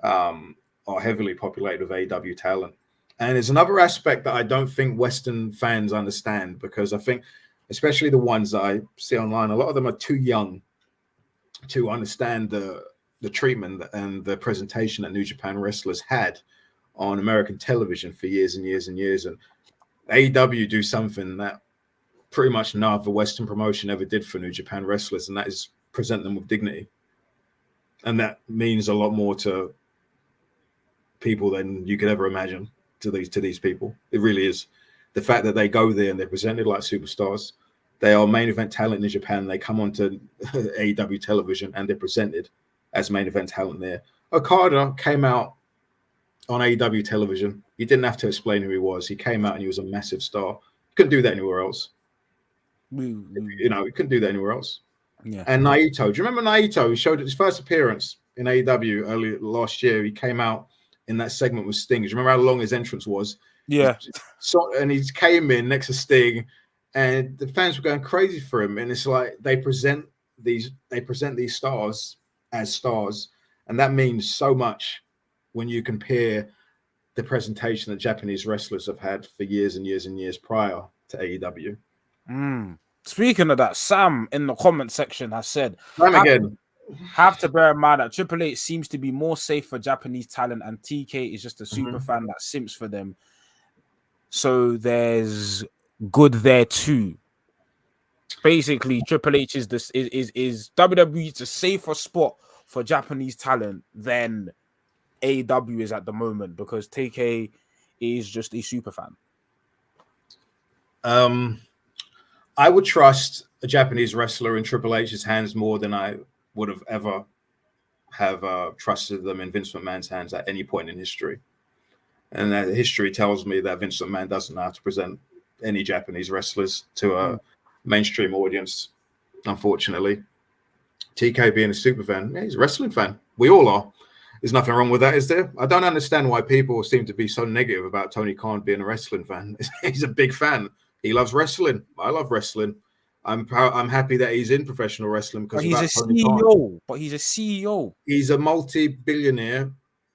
are heavily populated with AEW talent. And there's another aspect that I don't think Western fans understand, because I think, especially the ones that I see online, a lot of them are too young to understand the treatment and the presentation that New Japan wrestlers had on American television for years and years and years. And AEW do something that pretty much no other Western promotion ever did for New Japan wrestlers, and that is present them with dignity. And that means a lot more to people than you could ever imagine to these people. It really is. The fact that they go there and they're presented like superstars. They are main event talent in Japan. They come onto AEW television and they're presented as main event talent there. Okada came out on AEW television. You didn't have to explain who he was. He came out and he was a massive star. You couldn't do that anywhere else. You couldn't do that anywhere else. Yeah. And Naito, do you remember Naito? He showed his first appearance in AEW early last year. He came out in that segment with Sting. Do you remember how long his entrance was? Yeah. And he came in next to Sting, and the fans were going crazy for him. And it's like they present these stars as stars, and that means so much when you compare the presentation that Japanese wrestlers have had for years and years and years prior to AEW. Speaking of that, Sam in the comment section has said, have to bear in mind that Triple H seems to be more safe for Japanese talent, and TK is just a super fan that simps for them. So there's good there too. Basically, Triple H is this is WWE's a safer spot for Japanese talent than AEW is at the moment, because TK is just a super fan. I would trust a Japanese wrestler in Triple H's hands more than I would have ever trusted them in Vince McMahon's hands at any point in history. And that history tells me that Vince McMahon doesn't know how to present any Japanese wrestlers to a mainstream audience, unfortunately. TK being a super fan, he's a wrestling fan. We all are. There's nothing wrong with that, is there? I don't understand why people seem to be so negative about Tony Khan being a wrestling fan. He's a big fan. He loves wrestling. I love wrestling. I'm happy that he's in professional wrestling because he's a CEO. But he's a CEO. He's a multi-billionaire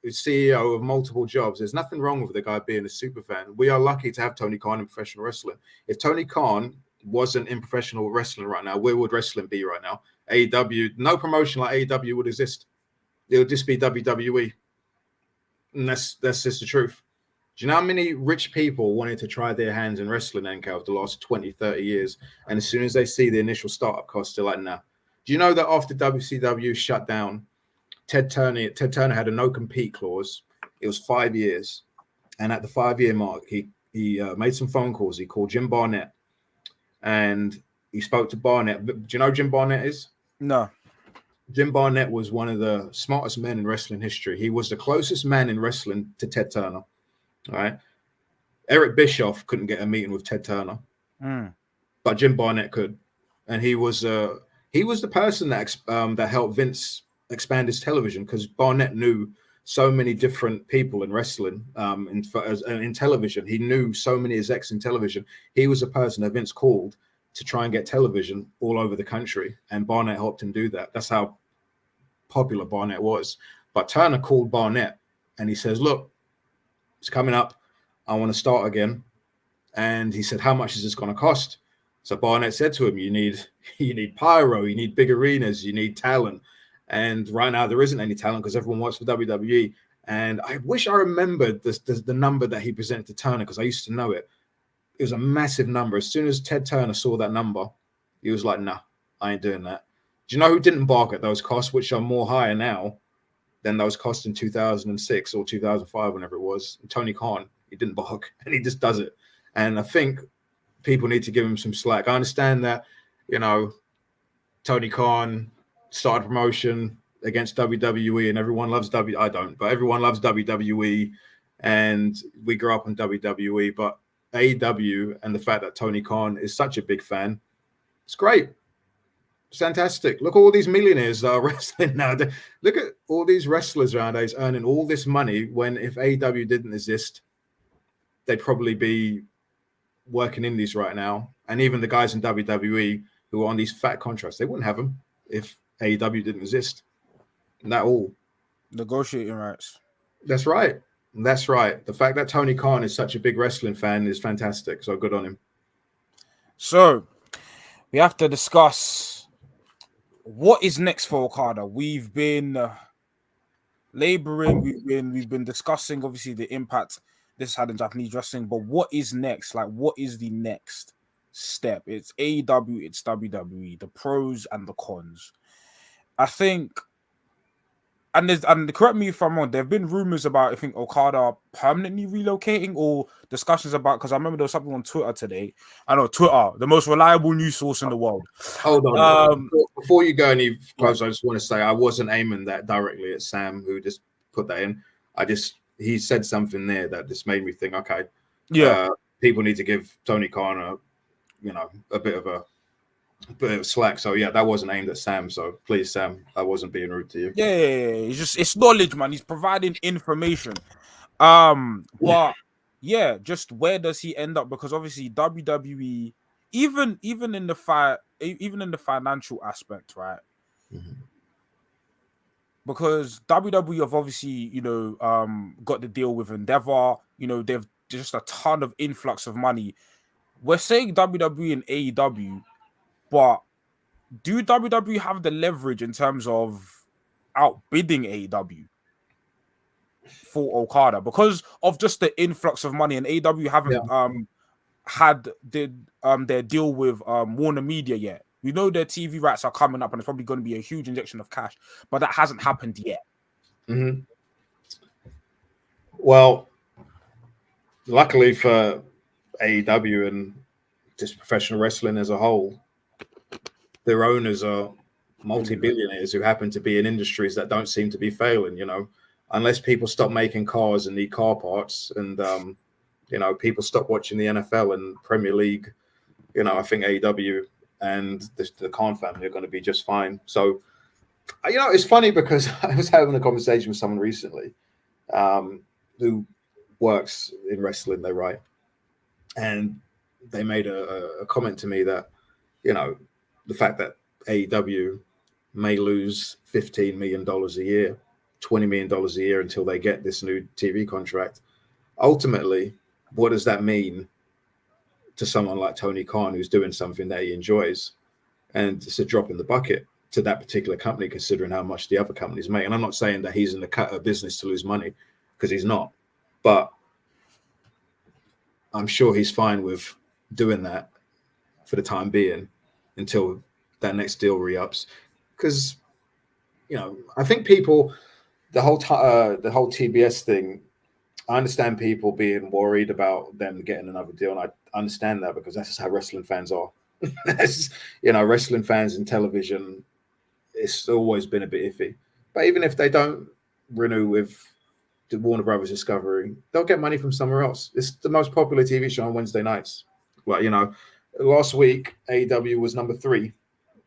CEO of multiple jobs. There's nothing wrong with the guy being a super fan. We are lucky to have Tony Khan in professional wrestling. If Tony Khan wasn't in professional wrestling right now, where would wrestling be right now? AEW, no promotion like AEW would exist. It would just be WWE. And that's just the truth. Do you know how many rich people wanted to try their hands in wrestling, Anka, over the last 20, 30 years? And as soon as they see the initial startup costs, they're like, nah. Do you know that after WCW shut down, Ted Turner had a no-compete clause. It was 5 years. And at the 5-year mark, he made some phone calls. He called Jim Barnett. And he spoke to Barnett. Do you know who Jim Barnett is? No. Jim Barnett was one of the smartest men in wrestling history. He was the closest man in wrestling to Ted Turner. All right. Eric Bischoff couldn't get a meeting with Ted Turner, but Jim Barnett could. And he was the person that helped Vince expand his television, because Barnett knew so many different people in wrestling in television. He knew so many execs in television. He was a person that Vince called to try and get television all over the country, and Barnett helped him do that. That's how popular Barnett was. But Turner called Barnett and he says, look, it's coming up. I want to start again. And he said, how much is this going to cost? So Barnett said to him, you need pyro, you need big arenas, you need talent. And right now there isn't any talent because everyone works for WWE. And I wish I remembered the number that he presented to Turner, because I used to know it. It was a massive number. As soon as Ted Turner saw that number, he was like, nah, I ain't doing that. Do you know who didn't bark at those costs, which are more higher now than those costs in 2006 or 2005, whenever it was? Tony Khan, he didn't bark, and he just does it. And I think people need to give him some slack. I understand that, Tony Khan started promotion against WWE and everyone loves I don't, but everyone loves WWE and we grew up on WWE. But AEW and the fact that Tony Khan is such a big fan, it's great. It's fantastic. Look at all these millionaires that are wrestling now. Look at all these wrestlers nowadays earning all this money, when if AEW didn't exist, they'd probably be working indies right now. And even the guys in WWE who are on these fat contracts, they wouldn't have them if AEW didn't exist. Not all. Negotiating rights. That's right. That's right. The fact that Tony Khan is such a big wrestling fan is fantastic. So good on him. So we have to discuss what is next for Okada. We've been laboring. We've been discussing obviously the impact this had in Japanese wrestling, but what is next? Like, what is the next step? It's AEW, it's WWE, the pros and the cons. I think, and correct me if I'm wrong, there have been rumors about, I think, Okada permanently relocating, or discussions about, because I remember there was something on Twitter today. I know Twitter, the most reliable news source in the world. Hold on. Before you go any closer, I just want to say I wasn't aiming that directly at Sam, who just put that in. He said something there that just made me think, okay, people need to give Tony Khan a bit of a but it was slack. So yeah, that wasn't aimed at Sam. So please, Sam, I wasn't being rude to you. Yeah, it's just it's knowledge, man. He's providing information. But yeah, just where does he end up? Because obviously WWE, even in the even in the financial aspect, right? Mhm. Because WWE have obviously, got the deal with Endeavor. They've just a ton of influx of money. We're saying WWE and AEW, but do WWE have the leverage in terms of outbidding AEW for Okada because of just the influx of money? And AEW Yeah. haven't had their deal with Warner Media yet. We know their TV rights are coming up, and it's probably going to be a huge injection of cash, but that hasn't happened yet. Mm-hmm. Well, luckily for AEW and just professional wrestling as a whole, their owners are multi-billionaires who happen to be in industries that don't seem to be failing. Unless people stop making cars and need car parts, and people stop watching the NFL and Premier League. I think AEW and the Khan family are going to be just fine. So, it's funny because I was having a conversation with someone recently who works in wrestling, they write, and they made a comment to me that, the fact that AEW may lose $15 million a year, $20 million a year until they get this new TV contract. Ultimately, what does that mean to someone like Tony Khan, who's doing something that he enjoys? And it's a drop in the bucket to that particular company, considering how much the other companies make. And I'm not saying that he's in the business to lose money, because he's not. But I'm sure he's fine with doing that for the time being until that next deal re-ups. Because, I think people, the whole TBS thing, I understand people being worried about them getting another deal, and I understand that because that's just how wrestling fans are. Wrestling fans in television, it's always been a bit iffy. But even if they don't renew with the Warner Brothers Discovery, they'll get money from somewhere else. It's the most popular TV show on Wednesday nights. Well, last week AEW was number 3,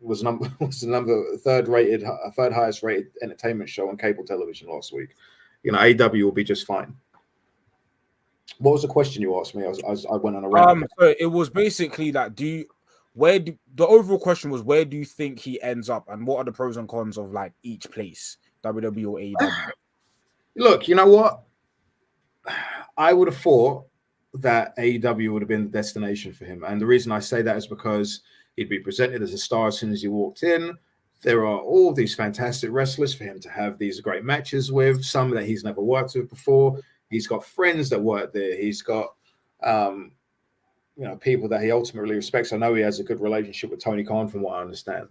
was the third highest rated entertainment show on cable television last week. AEW will be just fine. What was the question you asked me? I went on a rant. So it was basically that the overall question was, where do you think he ends up, and what are the pros and cons of like each place, WWE or AEW? Look, you know what? I would have thought that AEW would have been the destination for him. And the reason I say that is because he'd be presented as a star as soon as he walked in. There are all these fantastic wrestlers for him to have these great matches with, some that he's never worked with before. He's got friends that work there. He's got, people that he ultimately respects. I know he has a good relationship with Tony Khan, from what I understand.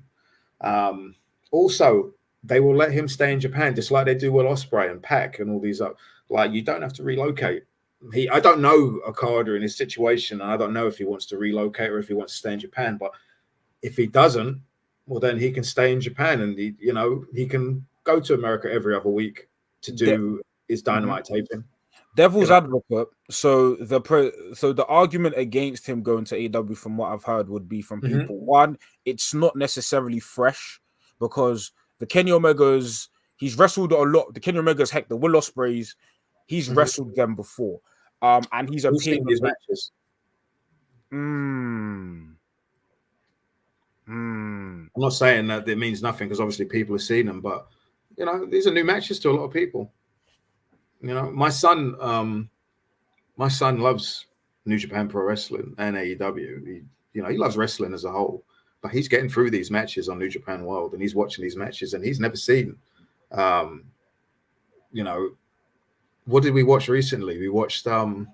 Also, they will let him stay in Japan, just like they do with Ospreay and Pac and all these. Like, you don't have to relocate. I don't know Okada in his situation, and I don't know if he wants to relocate or if he wants to stay in Japan. But if he doesn't, well, then he can stay in Japan, and he can go to America every other week to do his Dynamite taping. Devil's advocate. So the argument against him going to AEW, from what I've heard, would be from people. One, it's not necessarily fresh because the Kenny Omegas, he's wrestled a lot. The Kenny Omegas, heck, the Will Ospreays, he's wrestled them before. And he's appeared in these matches. I'm not saying that it means nothing, because obviously people have seen them, but these are new matches to a lot of people. My son loves New Japan Pro Wrestling and AEW. He loves wrestling as a whole, but he's getting through these matches on New Japan World, and he's watching these matches, and he's never seen. What did we watch recently? We watched the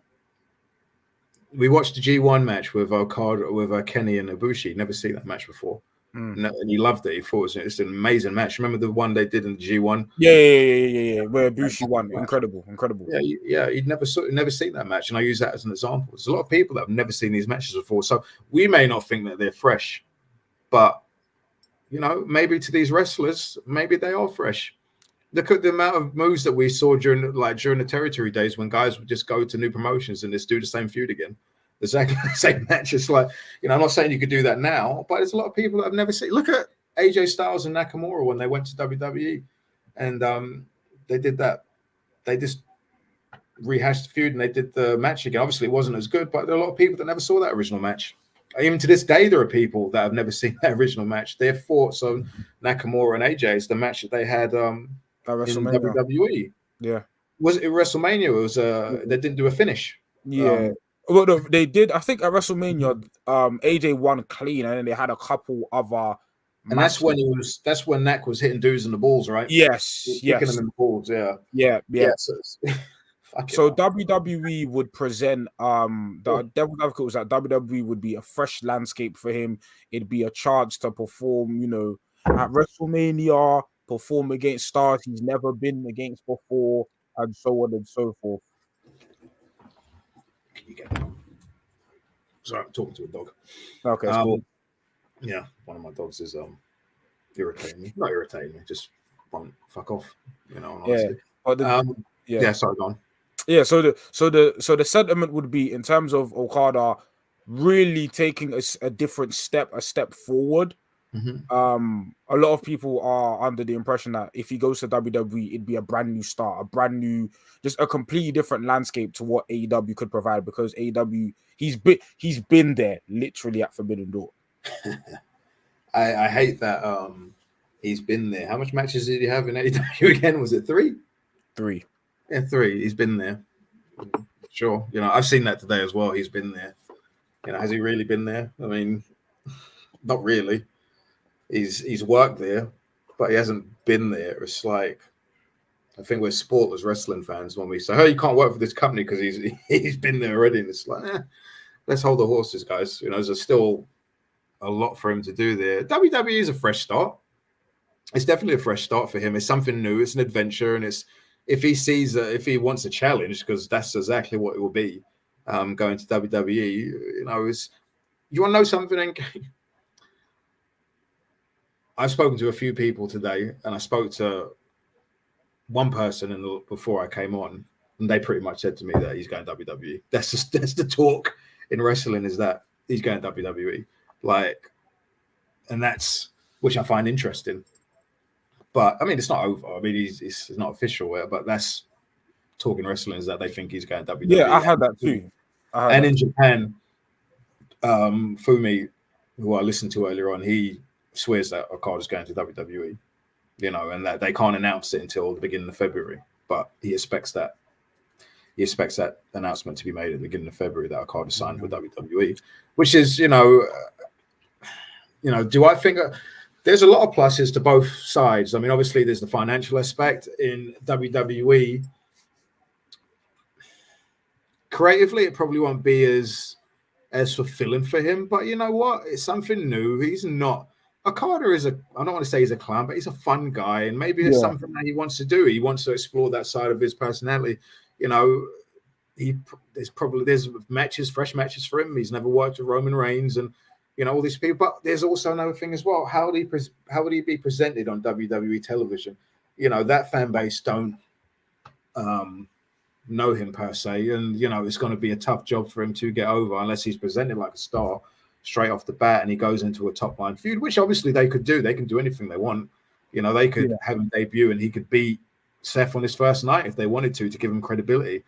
G1 match with Okada, with Kenny and Ibushi. Never seen that match before. And he loved it. He thought it's an amazing match. Remember the one they did in the G1? Yeah. Where Ibushi won. Incredible. Yeah. He'd never seen that match, and I use that as an example. There's a lot of people that have never seen these matches before, so we may not think that they're fresh, but maybe to these wrestlers, maybe they are fresh. Look at the amount of moves that we saw during the territory days when guys would just go to new promotions and just do the same feud again. exactly the same match. It's like, I'm not saying you could do that now, but there's a lot of people that have never seen. Look at AJ Styles and Nakamura when they went to WWE, and they did that. They just rehashed the feud and they did the match again. Obviously, it wasn't as good, but there are a lot of people that never saw that original match. Even to this day, there are people that have never seen that original match. Their thoughts on Nakamura and AJ is the match that they had in WWE. Yeah. Was it WrestleMania? It was they didn't do a finish. Yeah. Well, no, they did. I think at WrestleMania, AJ won clean, and then they had a couple other. And that's when that's when Nak was hitting dudes in the balls, right? Yes, kicking them in the balls. yeah. So WWE would present the Devil's Advocate was that WWE would be a fresh landscape for him. It'd be a chance to perform, at WrestleMania, perform against stars he's never been against before, and so on and so forth. Sorry, I'm talking to a dog. Okay, cool. Yeah, one of my dogs is irritating me. Not irritating me, just won't fuck off. Honestly. Yeah. Sorry, go on. Yeah, so the sentiment would be in terms of Okada really taking a different step, a step forward. Mm-hmm. A lot of people are under the impression that if he goes to WWE, it'd be a brand new start, a brand new, just a completely different landscape to what AEW could provide, because AEW he's been there literally at Forbidden Door. I hate that he's been there. How much matches did he have in AEW again? Was it 3? 3. Yeah, 3. He's been there. Sure. I've seen that today as well. He's been there. Has he really been there? I mean, not really. He's worked there, but he hasn't been there. It's like, I think we're sportless wrestling fans when we say, "Oh, you can't work for this company because he's been there already." And it's like, let's hold the horses, guys. There's still a lot for him to do there. WWE is a fresh start. It's definitely a fresh start for him. It's something new. It's an adventure, and if he wants a challenge, because that's exactly what it will be. Going to WWE, you want to know something? I've spoken to a few people today, and I spoke to one person before I came on, and they pretty much said to me that he's going to WWE. That's the talk in wrestling, is that he's going to WWE. And that's, which I find interesting. But I mean, it's not over. I mean, it's not official, but that's talking wrestling, is that they think he's going to WWE. Yeah, I heard that too. In Japan, Fumi, who I listened to earlier on, he swears that Okada's going to WWE, and that they can't announce it until the beginning of February. But he expects that announcement to be made at the beginning of February that Okada signed with WWE, which is, do I think there's a lot of pluses to both sides. I mean, obviously there's the financial aspect in WWE. Creatively, it probably won't be as fulfilling for him, but you know what? It's something new. He's not. Okada is I don't want to say he's a clown, but he's a fun guy, and maybe it's something that he wants to do. He wants to explore that side of his personality. There's matches, fresh matches for him. He's never worked with Roman Reigns and all these people. But there's also another thing as well. How would he be presented on WWE television? That fan base don't know him per se, and it's going to be a tough job for him to get over unless he's presented like a star straight off the bat and he goes into a top line feud, which obviously they could do. They can do anything they want. They could have him debut and he could beat Seth on his first night if they wanted to give him credibility.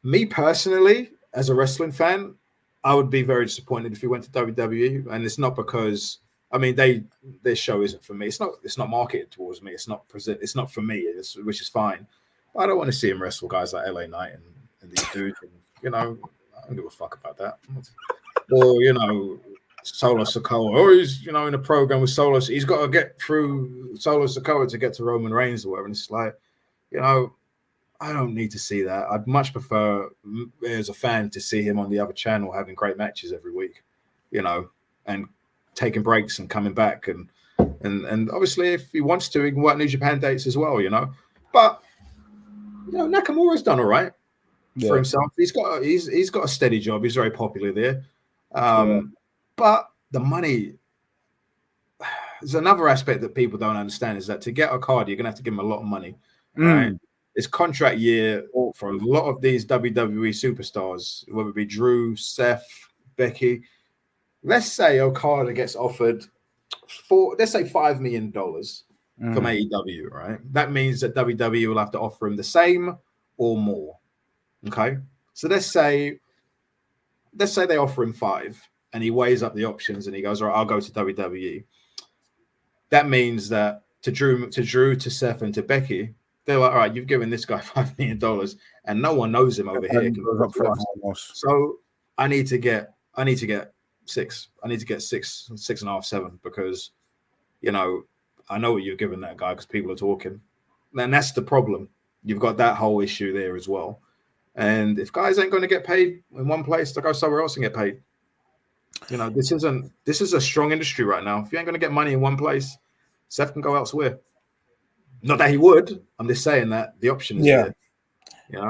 Me personally, as a wrestling fan, I would be very disappointed if he went to WWE, and it's not because their show isn't for me. It's not marketed towards me. It's not for me. Which is fine. But I don't want to see him wrestle guys like LA Knight and these dudes. And, I don't give a fuck about that. Or Solo Sikoa, or he's in a program with Solo. He's got to get through Solo Sikoa to get to Roman Reigns or whatever. And it's like, I don't need to see that. I'd much prefer, as a fan, to see him on the other channel having great matches every week, and taking breaks and coming back, and obviously if he wants to, he can work New Japan dates as well, But Nakamura's done all right for himself. He's got a steady job. He's very popular there. But the money, there's another aspect that people don't understand, is that to get Okada, you're gonna have to give him a lot of money, right? it's contract year for a lot of these WWE superstars, whether it be Drew, Seth, Becky. Let's say Okada gets offered let's say $5 million from AEW, right? That means that WWE will have to offer him the same or more. Okay, so let's say they offer him 5, and he weighs up the options, and he goes, "All right, I'll go to WWE." That means that to Drew, to Seth, and to Becky, they're like, "All right, you've given this guy $5 million, and no one knows him over here." So I need to get 6. I need to get 6.5, 7, because I know what you're giving that guy because people are talking, and that's the problem. You've got that whole issue there as well. And if guys ain't going to get paid in one place, they'll go somewhere else and get paid. This is a strong industry right now. If you ain't going to get money in one place, Seth can go elsewhere. Not that he would. I'm just saying that the option is there.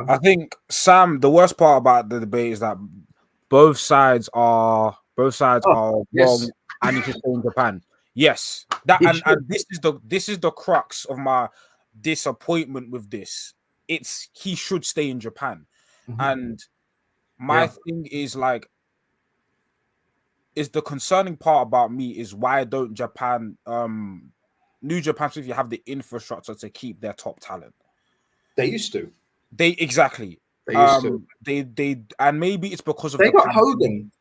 I think, Sam, the worst part about the debate is that both sides are wrong, and he should stay in Japan. Yes, that and this is the crux of my disappointment with this. It's he should stay in Japan. And my thing is is the concerning part about me is why don't New Japan, if you have the infrastructure to keep their top talent? They used to. They used to. They and maybe it's because of they got Hogan.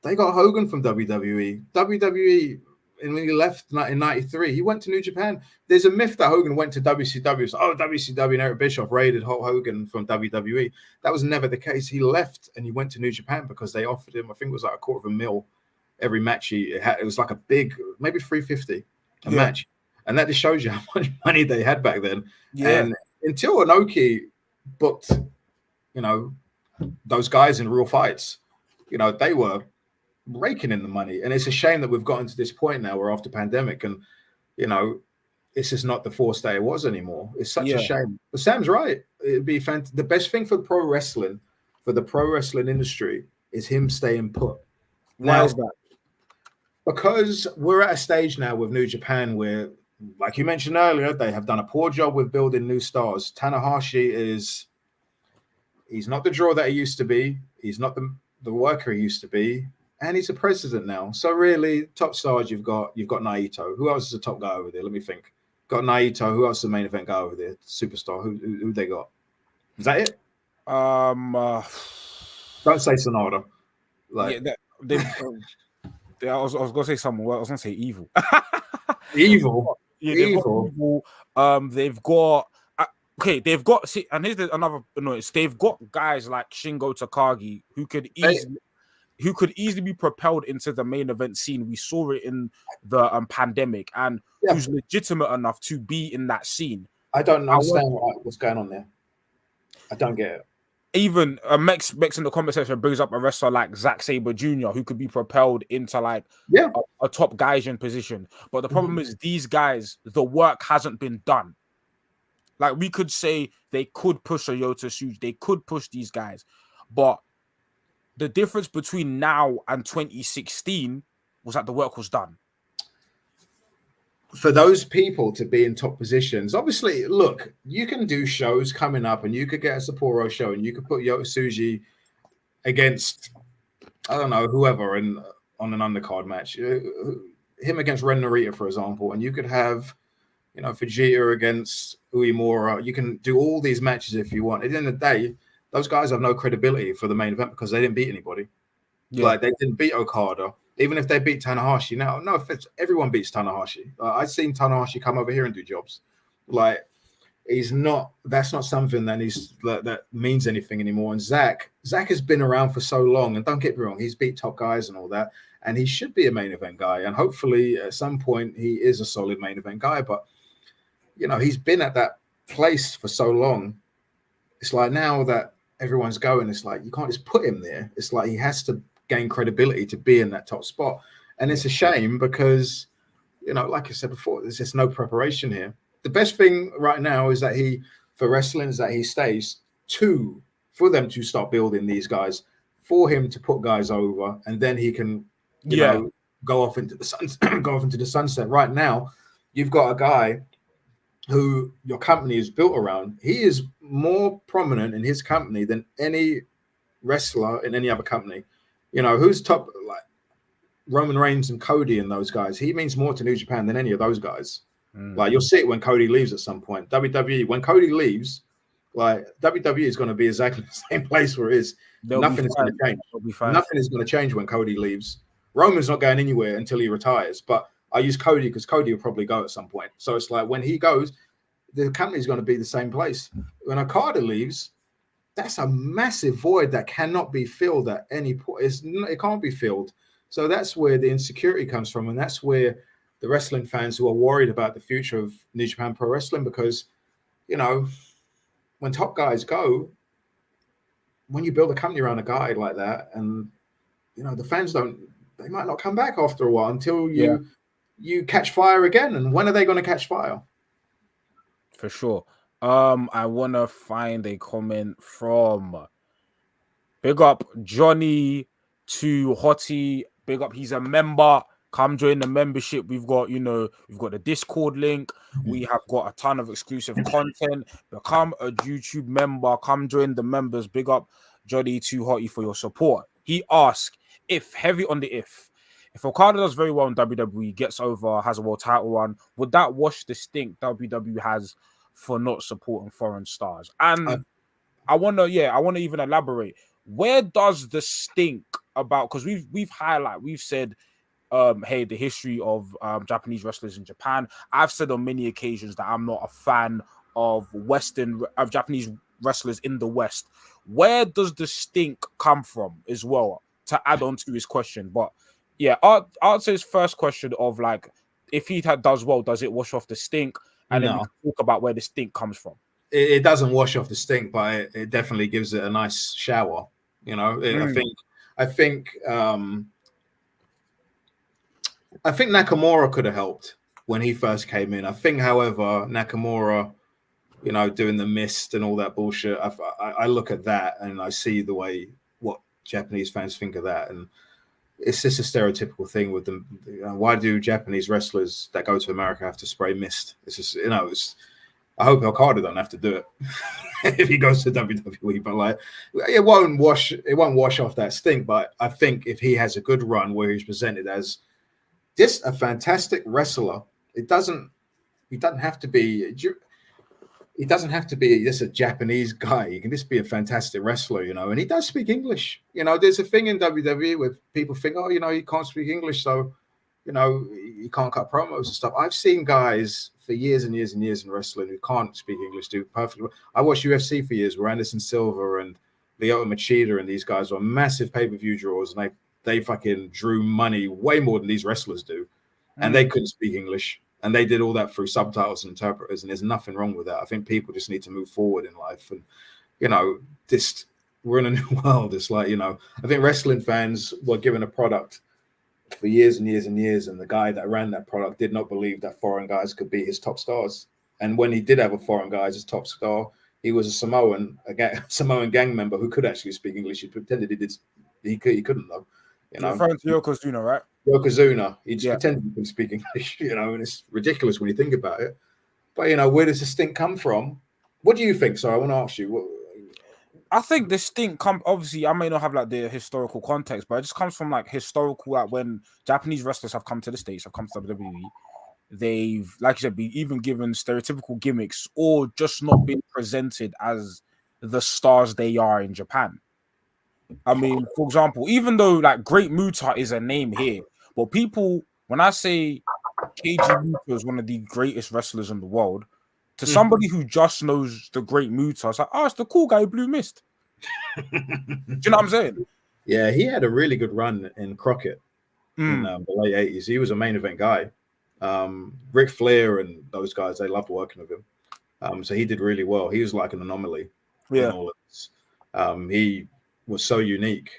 They got Hogan from WWE. WWE, and when he left in '93, he went to New Japan. There's a myth that Hogan went to WCW. So, WCW and Eric Bischoff raided Hulk Hogan from WWE. That was never the case. He left and he went to New Japan because they offered him, I think it was like $250,000 every match he had. It was like a big, maybe $350,000 a match. And that just shows you how much money they had back then. And until Inoki booked, those guys in real fights, they were raking in the money. And it's a shame that we've gotten to this point now where after pandemic and, it's just not the force that it was anymore. It's such a shame. But Sam's right. It'd be fantastic. The best thing for the pro wrestling industry is him staying put. Why is that? Because we're at a stage now with New Japan where, like you mentioned earlier, they have done a poor job with building new stars. Tanahashi he's not the draw that he used to be. He's not the worker he used to be. And he's a president now. So really, top stars, you've got Naito. Who else is the top guy over there? Let me think. Got Naito. Who else is the main event guy over there? Superstar. Who they got? Is that it? Don't say Sonata. I was gonna say someone. I was gonna say Evil. Evil. Evil. They've got. They've got. See, and here's another annoyance. They've got guys like Shingo Takagi who could easily be propelled into the main event scene. We saw it in the pandemic, and who's legitimate enough to be in that scene. I don't understand what's going on there. I don't get it. Even Mex in the comment section brings up a wrestler like Zack Sabre Jr., who could be propelled into a top Gaijin position. But the problem is these guys, the work hasn't been done. Like, we could say they could push a Yota Tsuji, they could push these guys, but the difference between now and 2016 was that the work was done. For those people to be in top positions, obviously, look, you can do shows coming up and you could get a Sapporo show and you could put Yota Tsuji against, I don't know, whoever on an undercard match. Him against Ren Narita, for example, and you could have, Vegeta against Uemura. You can do all these matches if you want. At the end of the day, those guys have no credibility for the main event because they didn't beat anybody. Like, they didn't beat Okada. Even if they beat Tanahashi now, no offense, everyone beats Tanahashi. I've seen Tanahashi come over here and do jobs. Like, that's not something that means anything anymore. And Zack has been around for so long, and don't get me wrong, he's beat top guys and all that, and he should be a main event guy. And hopefully at some point he is a solid main event guy. But he's been at that place for so long. It's like now that everyone's going, it's like you can't just put him there. It's like he has to gain credibility to be in that top spot. And it's a shame because, like I said before, there's just no preparation here. The best thing right now is that for wrestling is that he stays for them to start building these guys, for him to put guys over, and then he can, go off into the sunset. Right now, you've got a guy who your company is built around, he is more prominent in his company than any wrestler in any other company. You know, who's top, like Roman Reigns and Cody and those guys. He means more to New Japan than any of those guys. Like you'll see it when Cody leaves at some point. WWE, when Cody leaves, like WWE is going to be exactly the same place where it is. Nothing is going to change. Nothing is going to change when Cody leaves. Roman's not going anywhere until he retires. But I use Cody because Cody will probably go at some point. So it's like when he goes, the company is going to be the same place. When Okada leaves, that's a massive void that cannot be filled at any point. It can't be filled. So that's where the insecurity comes from, and that's where the wrestling fans who are worried about the future of New Japan Pro Wrestling, because you know when top guys go, when you build a company around a guy like that, and you know the fans they might not come back after a while until you catch fire again. And when are they going to catch fire? For sure. I want to find a comment from big up Johnny to Hottie. Big up, he's a member. Come join the membership. We've got the Discord link. We have got a ton of exclusive content. Become a YouTube member. Come join the members. Big up Johnny to Hottie for your support. He asked if Okada does very well in WWE, gets over, has a world title run, would that wash the stink WWE has for not supporting foreign stars? And I want to even elaborate. Where does the stink about? Because we've said, hey, the history of Japanese wrestlers in Japan. I've said on many occasions that I'm not a fan of Japanese wrestlers in the West. Where does the stink come from as well? To add on to his question, but yeah, I'll answer his first question of like, if he does well, does it wash off the stink? And then we can talk about where the stink comes from. It doesn't wash off the stink, but it definitely gives it a nice shower. You know, I think Nakamura could have helped when he first came in. I think, however, Nakamura, you know, doing the mist and all that bullshit, I look at that and I see what Japanese fans think of that, and it's just a stereotypical thing with them. Why do Japanese wrestlers that go to America have to spray mist? It's just, you know, I hope Okada don't have to do it if he goes to WWE. But like, it won't wash off that stink. But I think if he has a good run where he's presented as just a fantastic wrestler, he doesn't have to be just a Japanese guy. He can just be a fantastic wrestler, you know. And he does speak English. You know, there's a thing in WWE where people think, oh, you know, he can't speak English, so you know, you can't cut promos and stuff. I've seen guys for years and years and years in wrestling who can't speak English do perfectly. I watched UFC for years where Anderson Silva and Lyoto Machida and these guys were massive pay-per-view draws, and they fucking drew money way more than these wrestlers do. And they couldn't speak English. And they did all that through subtitles and interpreters, and there's nothing wrong with that. I think people just need to move forward in life. And, you know, we're in a new world. It's like, you know, I think wrestling fans were given a product for years and years and years, and the guy that ran that product did not believe that foreign guys could be his top stars. And when he did have a foreign guy as his top star, he was a Samoan gang member who could actually speak English. He pretended he couldn't though. You know, you're referring to Yokozuna, right? Yokozuna, he just pretended he couldn't speak English, you know, and it's ridiculous when you think about it. But you know, where does the stink come from? What do you think? Sorry, I want to ask you. I think the stink obviously, I may not have like the historical context, but it just comes from like historical, like when Japanese wrestlers have come to the States, have come to WWE, they've, like you said, been even given stereotypical gimmicks or just not been presented as the stars they are in Japan. I mean, for example, even though like Great Muta is a name here, but people, when I say Keiji Muta is one of the greatest wrestlers in the world, to somebody who just knows the Great Muta, it's like, oh, it's the cool guy who blew mist. Do you know what I'm saying? Yeah, he had a really good run in Crockett in the late 80s. He was a main event guy. Ric Flair and those guys, they loved working with him. So he did really well. He was like an anomaly in all of this. He was so unique.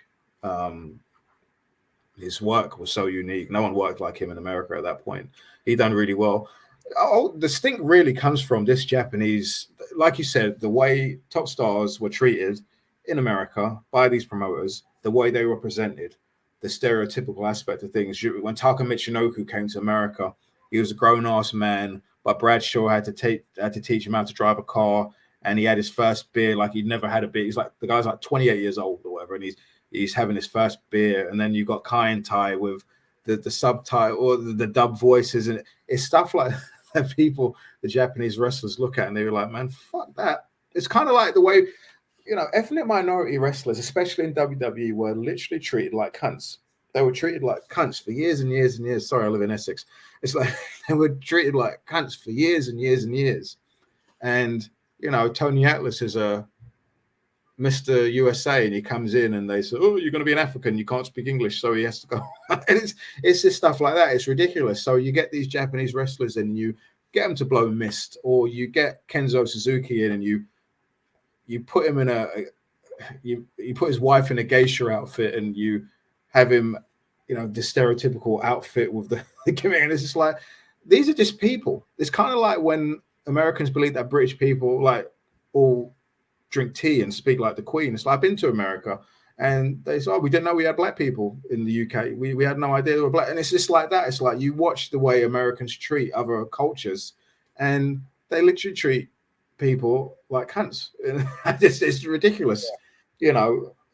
His work was so unique. No one worked like him in America at that point. He done really well. Oh, the stink really comes from this Japanese, like you said, the way top stars were treated in America by these promoters, the way they were presented, the stereotypical aspect of things. When Taka Michinoku came to America, he was a grown-ass man but Bradshaw had to teach him how to drive a car, and he had his first beer like he'd never had a beer. He's like the guy's like 28 years old or whatever, and he's having his first beer, and then you got Kai and Tai with the subtitle or the dub voices, and it's stuff like that people, the Japanese wrestlers, look at and they're like, man, fuck that. It's kind of like the way, ethnic minority wrestlers, especially in WWE, were literally treated like cunts. They were treated like cunts for years and years and years. Sorry, I live in Essex. It's like they were treated like cunts for years and years and years. And, Tony Atlas is a Mr. USA, and he comes in and they say, oh, you're going to be an African. You can't speak English, so he has to go. And it's just stuff like that. It's ridiculous. So you get these Japanese wrestlers and you get them to blow mist, or you get Kenzo Suzuki in and you put him in you put his wife in a geisha outfit, and you have him, the stereotypical outfit with the gimmick. And it's just like, these are just people. It's kind of like when Americans believe that British people like all drink tea and speak like the Queen. It's like, I've been to America and they say, oh, we didn't know we had black people in the UK. We had no idea they were black. And it's just like that. It's like you watch the way Americans treat other cultures, and they literally treat people like cunts. It's ridiculous,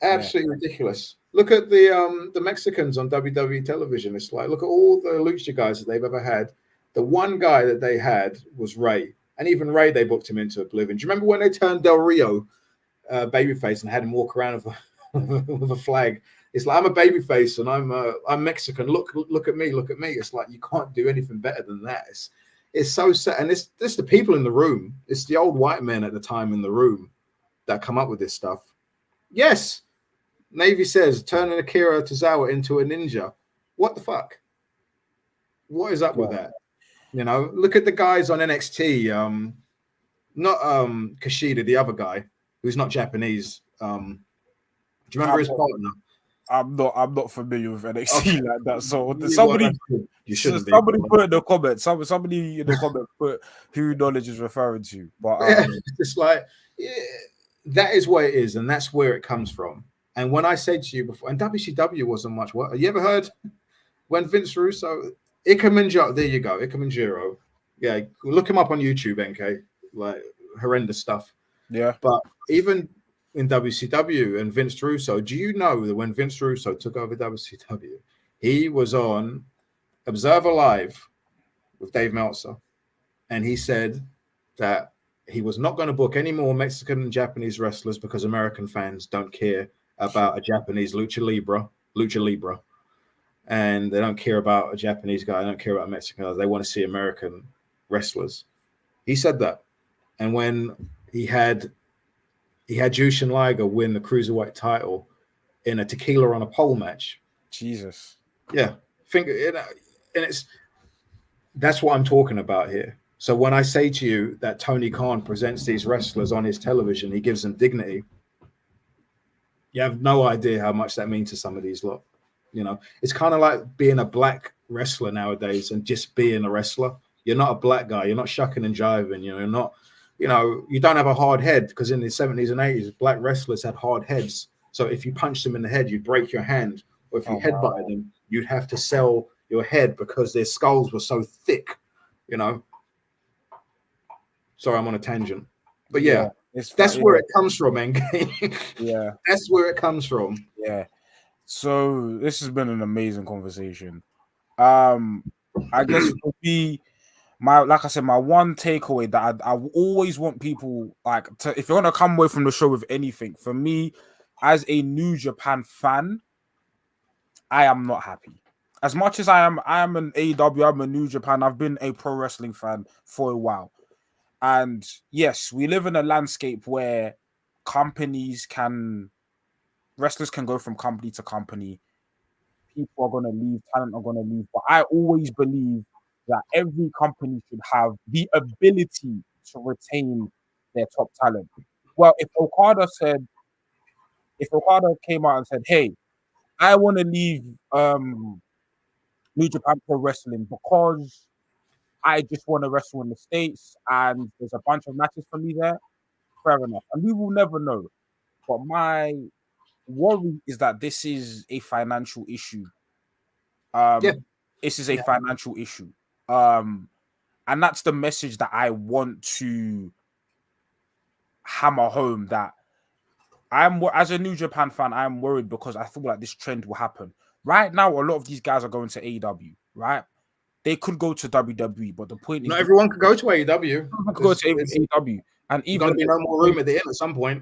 absolutely ridiculous. Look at the Mexicans on WWE television. It's like, look at all the lucha guys that they've ever had. The one guy that they had was Ray. And even Ray, they booked him into oblivion. Do you remember when they turned Del Rio babyface and had him walk around with a flag? It's like, I'm a babyface and I'm Mexican. Look at me, look at me. It's like, you can't do anything better than that. It's so sad. And it's the people in the room. It's the old white men at the time in the room that come up with this stuff. Yes, Navy says turning Akira Tozawa into a ninja. What the fuck? What is up with that? Look at the guys on NXT. Not Kushida, the other guy who's not Japanese. Do you remember his partner? I'm not familiar with NXT like that. So somebody put in the comments. Somebody in the comments put who knowledge is referring to. But it's just like, that is where it is, and that's where it comes from. And when I said to you before, and WCW wasn't much work. Have you ever heard when Vince Russo, Ikemanjiro, there you go, Ikemanjiro. Yeah, look him up on YouTube, NK. Like horrendous stuff. Yeah. But even in WCW and Vince Russo, do you know that when Vince Russo took over WCW, he was on Observer Live with Dave Meltzer, and he said that he was not going to book any more Mexican and Japanese wrestlers because American fans don't care about a Japanese lucha libre, and they don't care about a Japanese guy. They don't care about Mexican. They want to see American wrestlers. He said that, and when he had Jushin Liger win the cruiserweight title in a tequila on a pole match. Jesus. Yeah, that's what I'm talking about here. So when I say to you that Tony Khan presents these wrestlers on his television, he gives them dignity. You have no idea how much that means to some of these lot. It's kind of like being a black wrestler nowadays and just being a wrestler. You're not a black guy. You're not shucking and jiving. You're not, you don't have a hard head, because in the 70s and 80s, black wrestlers had hard heads. So if you punched them in the head, you'd break your hand. Or if you headbutted them, you'd have to sell your head because their skulls were so thick, Sorry, I'm on a tangent. But yeah that's where it comes from, man. Yeah. That's where it comes from. Yeah. So this has been an amazing conversation. I guess for me, my one takeaway that I always want people if you want to come away from the show with anything, for me, as a New Japan fan, I am not happy. As much as I am an AEW, I'm a New Japan. I've been a pro wrestling fan for a while. And yes, we live in a landscape where wrestlers can go from company to company. People are going to leave, talent are going to leave. But I always believe that every company should have the ability to retain their top talent. Well, if Okada came out and said, hey, I want to leave New Japan Pro Wrestling because I just want to wrestle in the States and there's a bunch of matches for me there, fair enough. And we will never know. But my worry is that this is a financial issue. This is a financial issue. And that's the message that I want to hammer home, that as a New Japan fan, I'm worried because I feel like this trend will happen. Right now, a lot of these guys are going to AEW, right? They could go to WWE, but the point is, not everyone could go to AEW. could go to AEW, and there's going to be no more room at the end at some point.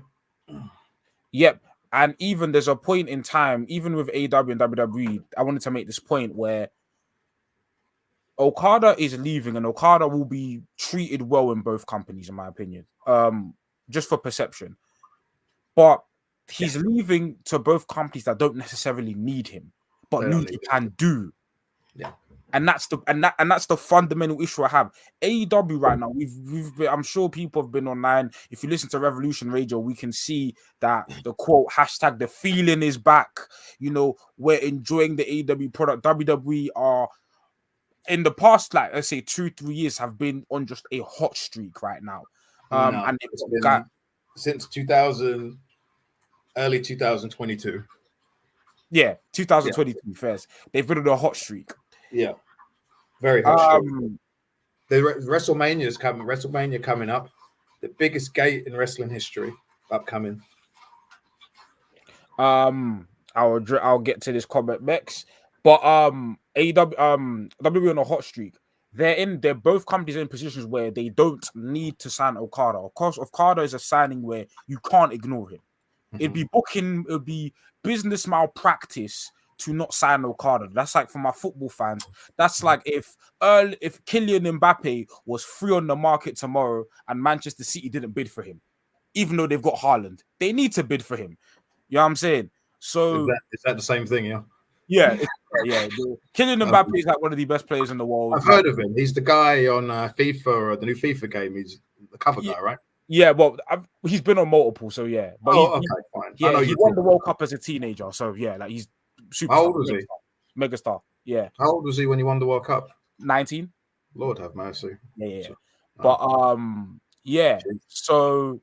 Yep, and even there's a point in time, even with AEW and WWE, I wanted to make this point where Okada is leaving, and Okada will be treated well in both companies, in my opinion. Just for perception, but he's leaving to both companies that don't necessarily need him, but New Japan do. Yeah. And that's the fundamental issue I have. AEW right now, we've been, I'm sure people have been online. If you listen to Revolution Radio, we can see that the quote hashtag the feeling is back. You know, we're enjoying the AEW product. WWE are in the past, like let's say 2-3 years, have been on just a hot streak right now. And it's been since 2000, early 2022. Yeah, 2022 first. They've been on a hot streak. Yeah. Very hot. The WrestleMania coming up, the biggest gate in wrestling history upcoming. I'll get to this comment next, but AEW WWE on a hot streak. They're both companies in positions where they don't need to sign Okada. Of course, Okada is a signing where you can't ignore him. It'd be business malpractice to not sign Okada. That's like, for my football fans, that's like if Kylian Mbappe was free on the market tomorrow and Manchester City didn't bid for him, even though they've got Haaland, they need to bid for him. You know what I'm saying? So is that the same thing? Yeah. Yeah. Kylian Mbappe is like one of the best players in the world. I've heard of him. He's the guy on FIFA, the new FIFA game. He's the cover guy, right? Yeah, well, he's been on multiple, so yeah. But fine. Yeah, he won the World Cup as a teenager, so yeah, like he's super. How old was he? Megastar. Yeah. How old was he when he won the World Cup? 19. Lord have mercy. Yeah. But yeah. So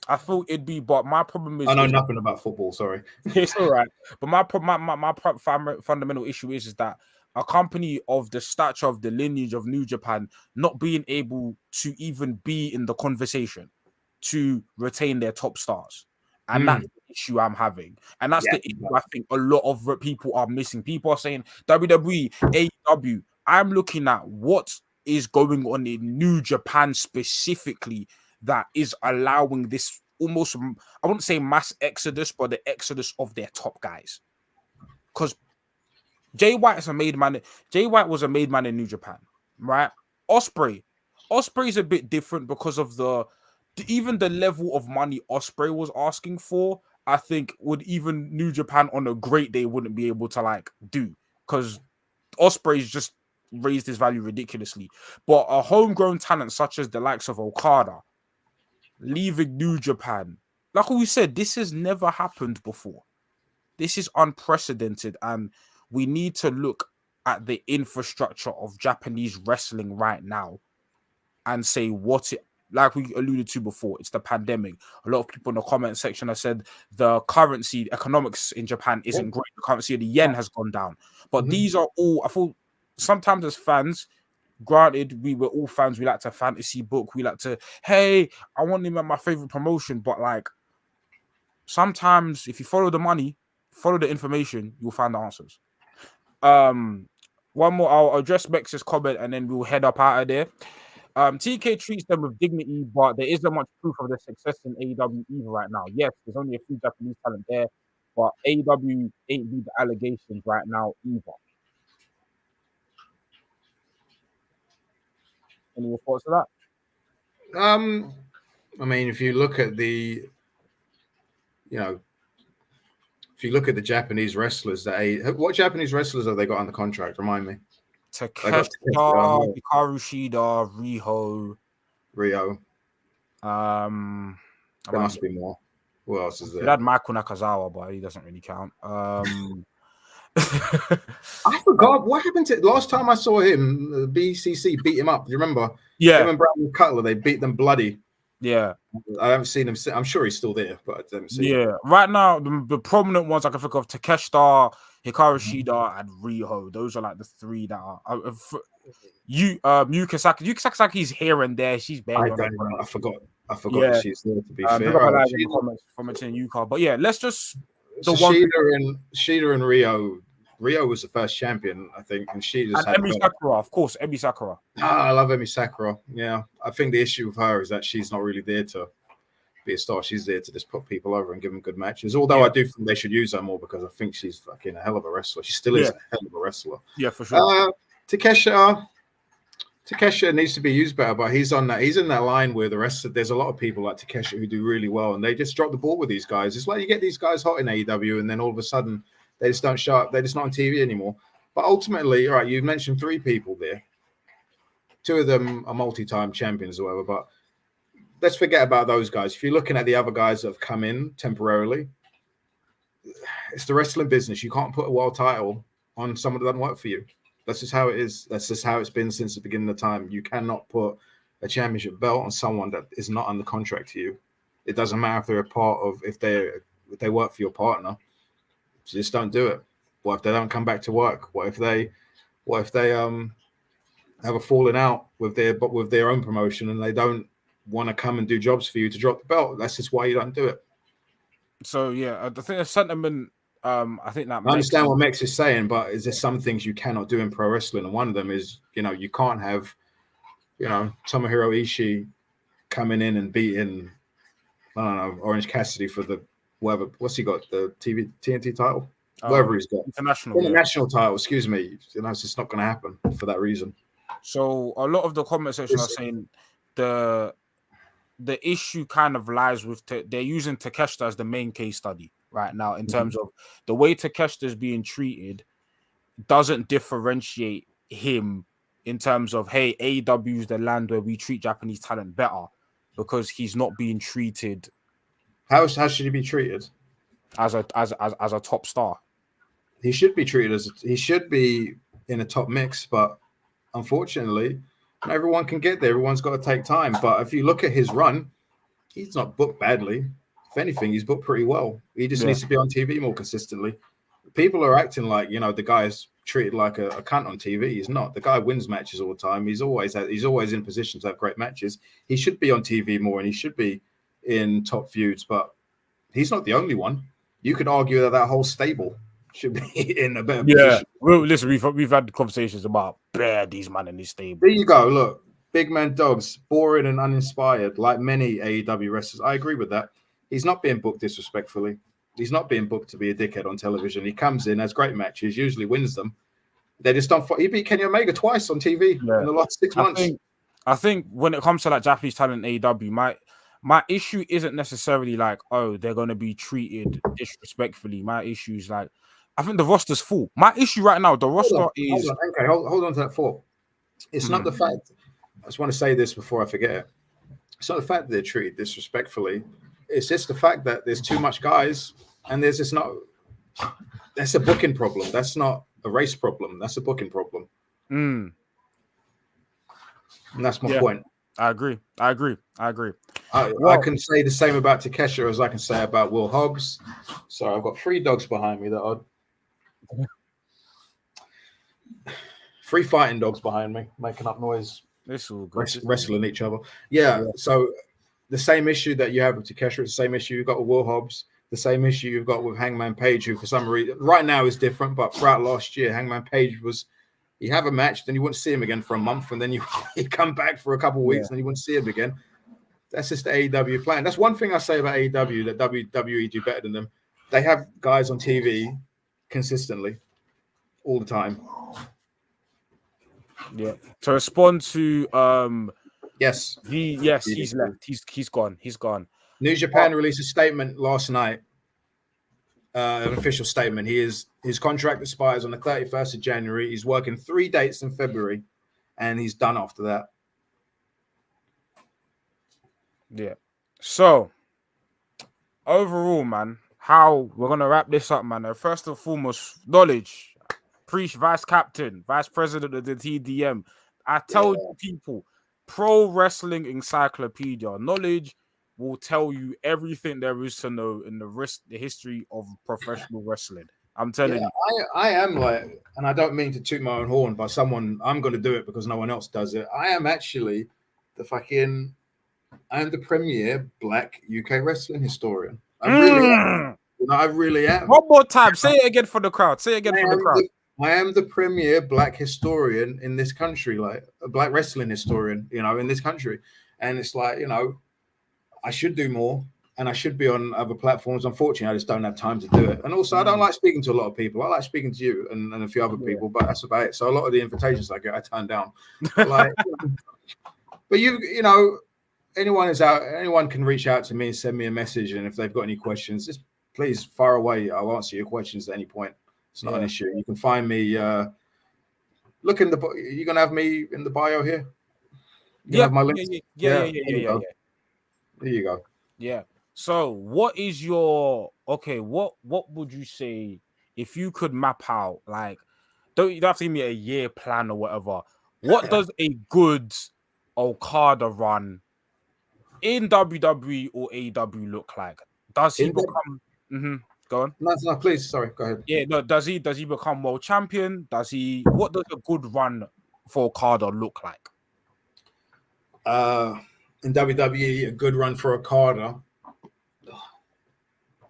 I thought it'd be, but my problem is I know nothing about football. Sorry. It's all right. But my fundamental issue is that a company of the stature of the lineage of New Japan not being able to even be in the conversation to retain their top stars. And that's the issue I'm having. And that's the issue I think a lot of people are missing. People are saying WWE, AEW. I'm looking at what is going on in New Japan specifically that is allowing this almost, I wouldn't say mass exodus, but the exodus of their top guys. Because Jay White is a made man. Jay White was a made man in New Japan, right? Ospreay's a bit different because of even the level of money Ospreay was asking for. I think would even New Japan on a great day wouldn't be able to like do, because Ospreay's just raised his value ridiculously. But a homegrown talent such as the likes of Okada leaving New Japan, like we said, this has never happened before. This is unprecedented, and we need to look at the infrastructure of Japanese wrestling right now and say like we alluded to before, it's the pandemic. A lot of people in the comment section have said the currency, economics in Japan isn't great. The currency of the yen has gone down. But these are all, I thought, sometimes as fans, granted, we were all fans, we like to fantasy book, we like to, hey, I want him at my favorite promotion, but like, sometimes if you follow the money, follow the information, you'll find the answers. One more, I'll address Mex's comment and then we'll head up out of there. TK treats them with dignity, but there isn't much proof of their success in AEW either right now. Yes, there's only a few Japanese talent there, but AEW ain't beat the allegations right now either. Any reports to that? I mean, if you look at the Japanese wrestlers, what Japanese wrestlers have they got under contract? Remind me. Takeshita, Hikaru Shida, Rio. There must be more. Who else is there? They had Michael Nakazawa, but he doesn't really count. I forgot what happened to last time I saw him. BCC beat him up. Do you remember? Yeah. Him and Brandon Cutler, they beat them bloody. Yeah. I haven't seen him. I'm sure he's still there, but I haven't seen him. Yeah. Right now, the prominent ones I can think of: Takeshita, Hikaru Mhm. Shida, and Riho. Those are like the three that are. Yuka Saki. Yuka Saki's here and there. She's I barely on the don't know. product. I forgot. I forgot that Yeah. she's there. To be Big fair, up all right. Eliza in the comments for mentioning Yuka. But yeah, let's just the So one thing. Sheeta and Rio. Rio was the first champion, I think, and she just And had the Emi belt. Sakura, of course, Emi Sakura. I love Emi Sakura. Yeah, I think the issue with her is that she's not really there to be a star. She's there to just put people over and give them good matches. Although Yeah. I do think they should use her more because I think she's fucking a hell of a wrestler. She still is Yeah. a hell of a wrestler. Yeah, for sure. Takesha needs to be used better, but he's on that. He's in that line where the rest of there's a lot of people like Takesha who do really well, and they just drop the ball with these guys. It's like you get these guys hot in AEW, and then all of a sudden they just don't show up. They're just not on TV anymore. But ultimately, all right, you mentioned three people there. Two of them are multi-time champions or whatever, but let's forget about those guys. If you're looking at the other guys that have come in temporarily, it's the wrestling business. You can't put a world title on someone that doesn't work for you. That's just how it is. That's just how it's been since the beginning of time. You cannot put a championship belt on someone that is not under contract to you. It doesn't matter if they're a part of if they work for your partner. Just don't do it. What if they don't come back to work? What if they have a falling out with their own promotion and they don't want to come and do jobs for you to drop the belt? That's just why you don't do it. So yeah, I think the sentiment. I think that I makes understand what Mex is saying, but is there some things you cannot do in pro wrestling? And one of them is, you can't have, Tomohiro Ishii coming in and beating, I don't know, Orange Cassidy for the whatever. What's he got? The TNT title, whatever he's got, international title. Excuse me. It's just not going to happen for that reason. So a lot of the comment section are saying the issue kind of lies with they're using Takeshita as the main case study right now in terms of the way Takeshita is being treated doesn't differentiate him in terms of, hey, AEW is the land where we treat Japanese talent better because he's not being treated. How should he be treated? As a top star. He should be treated he should be in a top mix, but unfortunately, not everyone can get there. Everyone's got to take time. But if you look at his run, he's not booked badly. If anything, he's booked pretty well. He just needs to be on TV more consistently. People are acting like, the guy's treated like a cunt on TV. He's not. The guy wins matches all the time. He's always in position to have great matches. He should be on TV more and he should be in top feuds, but he's not the only one. You could argue that whole stable should be in a better position. Well, listen, we've had conversations about these man in this stable. There you go. Look, big man dogs, boring and uninspired, like many AEW wrestlers. I agree with that. He's not being booked disrespectfully. He's not being booked to be a dickhead on television. He comes in, has great matches, usually wins them. They just don't. He beat Kenny Omega twice on TV in the last 6 months. I think when it comes to like Japanese talent in AEW, my issue isn't necessarily like, oh, they're going to be treated disrespectfully. My issue is like, I think the roster's full. My issue right now, the roster is... Hold on to that thought. It's not the fact... I just want to say this before I forget it. It's not the fact that they're treated disrespectfully. It's just the fact that there's too much guys and there's just not... That's a booking problem. That's not a race problem. That's a booking problem. And that's my point. I agree. I can say the same about Takesha as I can say about Will Hobbs. Sorry, I've got 3 dogs behind me that are 3 fighting dogs behind me making up noise. This all good. Wrestling each other. Yeah. So the same issue that you have with Takesha is the same issue you've got with Will Hobbs. The same issue you've got with Hangman Page, who for some reason right now is different, but throughout last year, Hangman Page was. You have a match, then you wouldn't see him again for a month, and then you come back for a couple of weeks, and you wouldn't see him again. That's just the AEW plan. That's one thing I say about AEW that WWE do better than them. They have guys on TV consistently all the time. Yeah. To respond to yes, he's left. He's gone. New Japan released a statement last night. An official statement. His contract expires on the 31st of January. He's working 3 dates in February, and he's done after that. Yeah. So, overall, man, how we're gonna wrap this up, man. First and foremost, knowledge. Preach, vice captain, vice president of the TDM. I tell people, pro wrestling encyclopedia. Knowledge will tell you everything there is to know in the history of professional wrestling. I'm telling Yeah, you. I am like, and I don't mean to toot my own horn, but I'm going to do it because no one else does it. I am actually I am the premier Black UK wrestling historian. I really am. Mm. I really am. One more time. Say it again for the crowd. Say it again I for the am crowd. I am the premier Black historian in this country, like a Black wrestling historian, in this country. And it's like, I should do more and I should be on other platforms. Unfortunately, I just don't have time to do it. And also, I don't like speaking to a lot of people. I like speaking to you and a few other people, but that's about it. So a lot of the invitations I get, I turn down. But like, but anyone can reach out to me and send me a message. And if they've got any questions, just please fire away. I'll answer your questions at any point. It's not an issue. You can find me. Look in the. You're gonna have me in the bio here. You can have my links. Yeah. There you go. Yeah. So, what is your What would you say if you could map out like? You don't have to give me a year plan or whatever. What does a good Okada run in WWE or AEW look like? Does he become? Go on. No, please. Sorry, go ahead. Yeah, no. Does he become world champion? Does he? What does a good run for Okada look like? In WWE, a good run for Okada.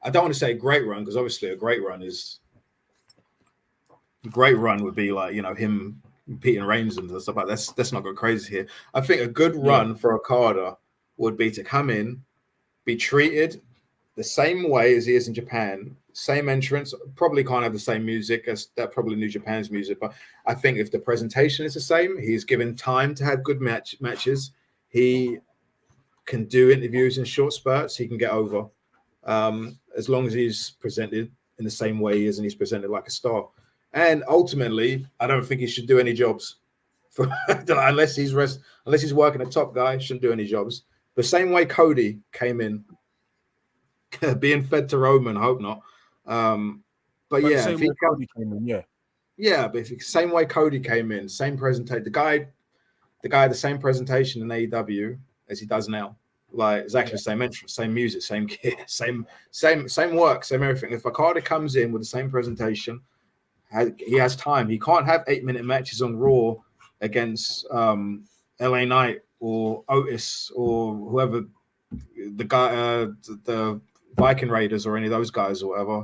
I don't want to say a great run because obviously a great run would be like him beating Reigns and stuff like that. Let's not go crazy here. I think a good run for Okada would be to come in, be treated the same way as he is in Japan, same entrance, probably can't have the same music as that, probably New Japan's music, but I think if the presentation is the same, he's given time to have good matches. He can do interviews in short spurts. He can get over as long as he's presented in the same way he is and he's presented like a star. And ultimately, I don't think he should do any jobs unless he's working a top guy. Shouldn't do any jobs. The same way Cody came in, being fed to Roman. Hope not. But yeah, if Cody came in, but same way Cody came in, same presentation. The guy had the same presentation in AEW as he does now. Like exactly the same entrance, same music, same gear, same work, same everything. If Okada comes in with the same presentation, he has time. He can't have 8-minute matches on Raw against LA Knight or Otis or whoever, the guy, the Viking Raiders or any of those guys or whatever.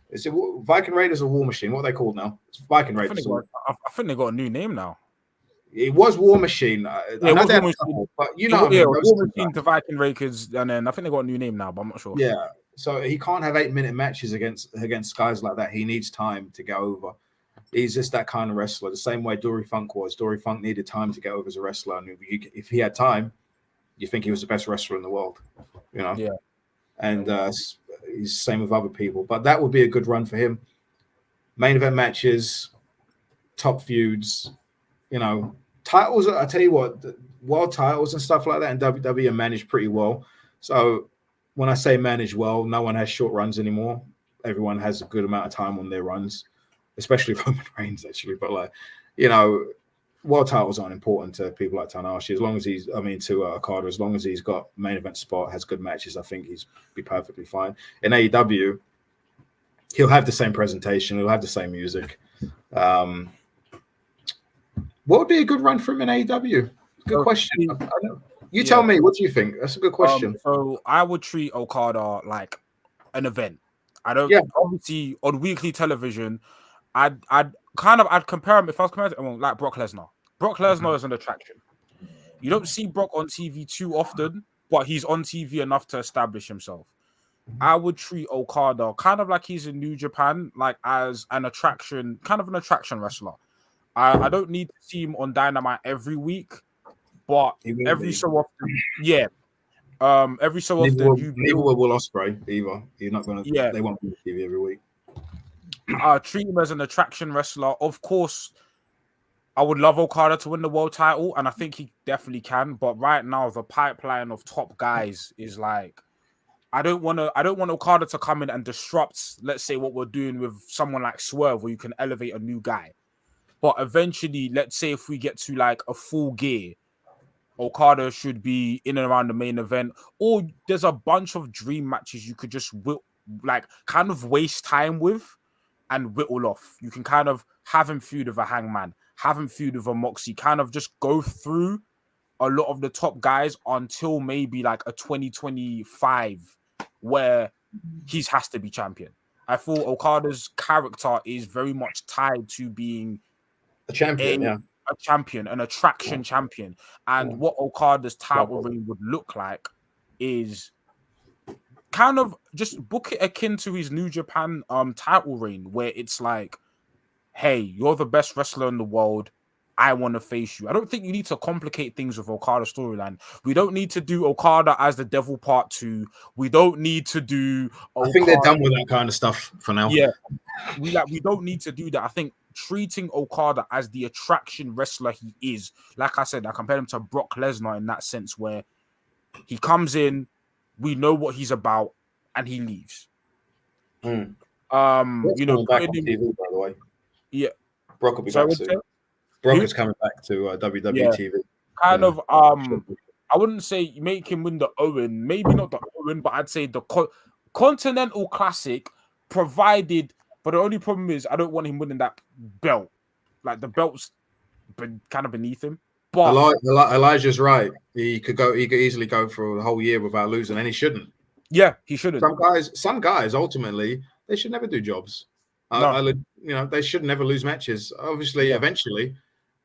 Is it Viking Raiders or War Machine? What are they called now? It's Viking Raiders. I think they got a new name now. It was War Machine. I know they had a couple, but what I mean. War Machine to Viking Raiders, and then I think they got a new name now, but I'm not sure. Yeah. So he can't have 8-minute matches against guys like that. He needs time to get over. He's just that kind of wrestler. The same way Dory Funk was. Dory Funk needed time to get over as a wrestler. And if he had time, you think he was the best wrestler in the world. Yeah. And he's the same with other people. But that would be a good run for him. Main event matches, top feuds, titles. I tell you what, world titles and stuff like that in WWE are managed pretty well. So when I say managed well, no one has short runs anymore. Everyone has a good amount of time on their runs, especially Roman Reigns, actually. But world titles aren't important to people like Tanahashi. As long as to Okada, as long as he's got main event spot, has good matches, I think he's be perfectly fine. In AEW, he'll have the same presentation, he'll have the same music. What would be a good run for him in AEW? Good question. You tell me. What do you think? That's a good question. So I would treat Okada like an event. I don't obviously on weekly television. I'd compare him if I was comparing him like Brock Lesnar. Brock Lesnar is an attraction. You don't see Brock on TV too often, but he's on TV enough to establish himself. I would treat Okada kind of like he's in New Japan, like as an attraction, kind of an attraction wrestler. I don't need to see him on Dynamite every week, but every so often, every so often neither will Will Ospreay either. You're not gonna they won't be on TV every week. Treat him as an attraction wrestler. Of course, I would love Okada to win the world title, and I think he definitely can. But right now, the pipeline of top guys is like, I don't want Okada to come in and disrupt, let's say, what we're doing with someone like Swerve, where you can elevate a new guy. But eventually, let's say if we get to like a full gear, Okada should be in and around the main event, or there's a bunch of dream matches you could just like kind of waste time with and whittle off. You can kind of have him feud with a Hangman, have him feud with a Moxie, kind of just go through a lot of the top guys until maybe like a 2025 where he has to be champion. I thought Okada's character is very much tied to being a champion, a champion, an attraction champion. And what Okada's title reign would look like is kind of just book it akin to his New Japan title reign, where it's like, hey, you're the best wrestler in the world. I want to face you. I don't think you need to complicate things with Okada storyline. We don't need to do Okada as the Devil Part 2. We don't need to do Okada. I think they're done with that kind of stuff for now. Yeah. We don't need to do that. I think treating Okada as the attraction wrestler he is, like I said, I compare him to Brock Lesnar in that sense, where he comes in, we know what he's about, and he leaves. That's you know, back on TV, by the way. Yeah, Brock will be back soon. Brock is coming back to WWE TV. Kind of. I wouldn't say make him win the Owen, maybe not the Owen, but I'd say the Continental Classic, provided. But the only problem is I don't want him winning that belt. Like the belt's kind of beneath him. But Elijah's right. He could easily go for a whole year without losing, and he shouldn't. Yeah, he shouldn't. Some guys ultimately they should never do jobs. You know, they should never lose matches. Obviously, eventually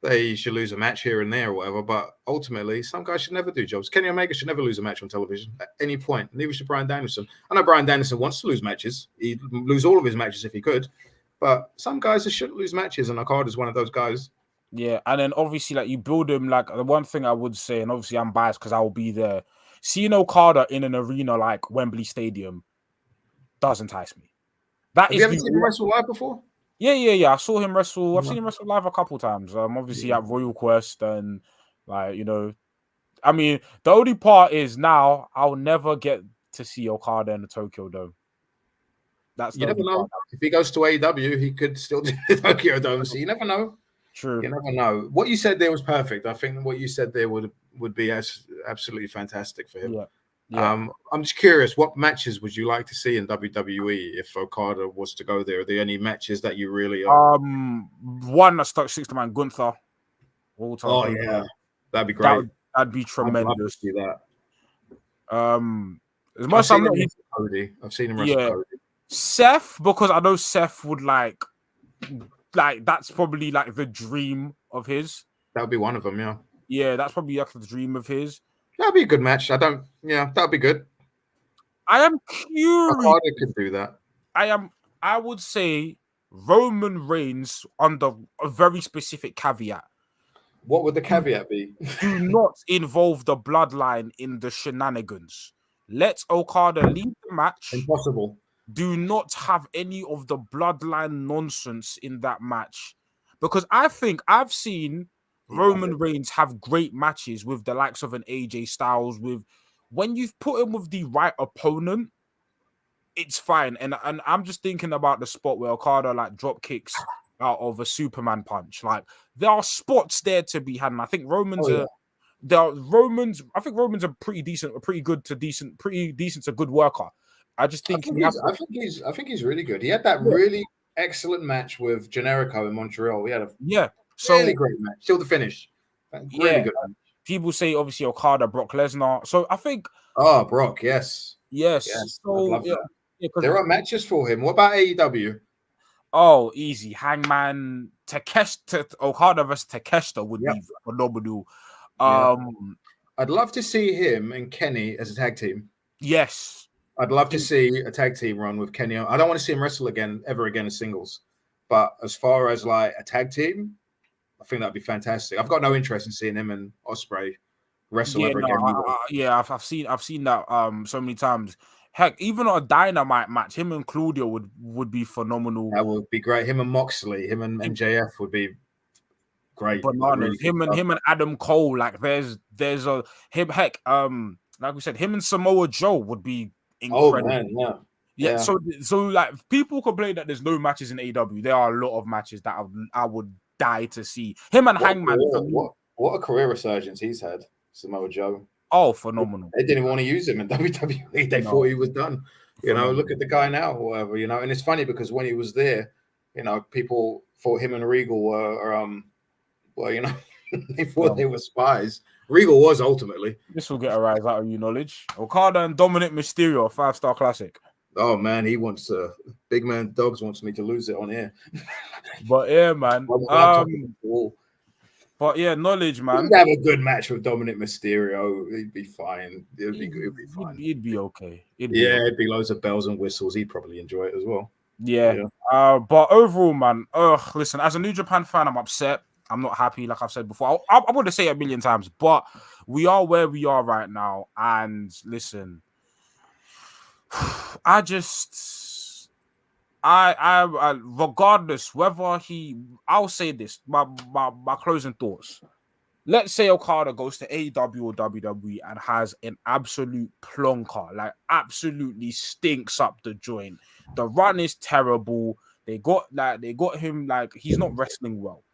they should lose a match here and there or whatever, but ultimately some guys should never do jobs. Kenny Omega should never lose a match on television at any point. Neither should Bryan Danielson. I know Bryan Danielson wants to lose matches. He'd lose all of his matches if he could, but some guys just shouldn't lose matches, and Okada's one of those guys. Yeah, and then obviously, like, you build him, like, the one thing I would say, and obviously I'm biased because I will be there, seeing Okada in an arena like Wembley Stadium does entice me. Have you ever seen him wrestle live before? Yeah. I saw him wrestle. I've seen him wrestle live a couple times. Obviously at Royal Quest, and like, you know, I mean, the only part is now I'll never get to see Okada in the Tokyo Dome. You never know. If he goes to AEW, he could still do the Tokyo Dome. So you never know. True. You never know. What you said there was perfect. I think what you said there would be absolutely fantastic for him. Yeah. I'm just curious, what matches would you like to see in WWE if Okada was to go there? Are there any matches that you really one that stuck 60-man Gunther. Yeah, that'd be great. That'd be tremendous. I'd love to see that. As much as I'm not Cody. I've seen him wrestle Cody. Seth, because I know Seth would like that's probably like the dream of his. That would be one of them, yeah. Yeah, that's probably like the dream of his. That'd be a good match. That'd be good. I am curious. Okada could do that. I would say Roman Reigns under a very specific caveat. What would the caveat be? Do not involve the bloodline in the shenanigans. Let Okada lead the match. Impossible. Do not have any of the bloodline nonsense in that match. Because I think I've seen Roman Reigns have great matches with the likes of an AJ Styles. When you've put him with the right opponent, it's fine. And I'm just thinking about the spot where Okada like drop kicks out of a Superman punch. Like, there are spots there to be had, and I think Roman's I think Roman's a pretty decent to good worker. I just think I think he's really good. He had that really excellent match with Generico in Montreal. He had a really great match till the finish. Really good match. People say obviously Okada, Brock Lesnar. So I think Brock, yes. So there are matches for him. What about AEW? Oh, easy. Hangman Okada versus Takeshita would be phenomenal. I'd love to see him and Kenny as a tag team. Yes. I'd love to see a tag team run with Kenny. I don't want to see him wrestle ever again as singles. But as far as like a tag team, I think that'd be fantastic. I've got no interest in seeing him and Ospreay wrestle ever again. I've seen that so many times. Heck, even on a Dynamite match, him and Claudio would be phenomenal. That would be great. Him and Moxley, him and MJF would be great. Bananas. Him and Adam Cole, like there's a him. Heck, like we said, him and Samoa Joe would be incredible. Oh man, yeah. So like, people complain that there's no matches in AEW. There are a lot of matches that I would die to see. Him and Hangman. What a career resurgence he's had. Samoa Joe. Oh, phenomenal. They didn't want to use him in WWE. They thought he was done. Look at the guy now, or whatever. And it's funny because when he was there, people thought him and Regal were they thought they were spies. Regal was ultimately. This will get a rise out of you, knowledge. Okada and Dominic Mysterio, 5-star classic. Oh man, he wants Big Man Dogs wants me to lose it on air. But yeah, man. But yeah, knowledge, man. He'd have a good match with Dominic Mysterio. He'd be fine. It'd be fine. He'd be okay. It'd be loads of bells and whistles. He'd probably enjoy it as well. Yeah. But overall, man, listen, as a New Japan fan, I'm upset. I'm not happy, like I've said before. I want to say it a million times, but we are where we are right now. And listen, I regardless whether I'll say this, my closing thoughts. Let's say Okada goes to AEW or WWE and has an absolute plonker, like absolutely stinks up the joint. The run is terrible. They got him like he's not wrestling well.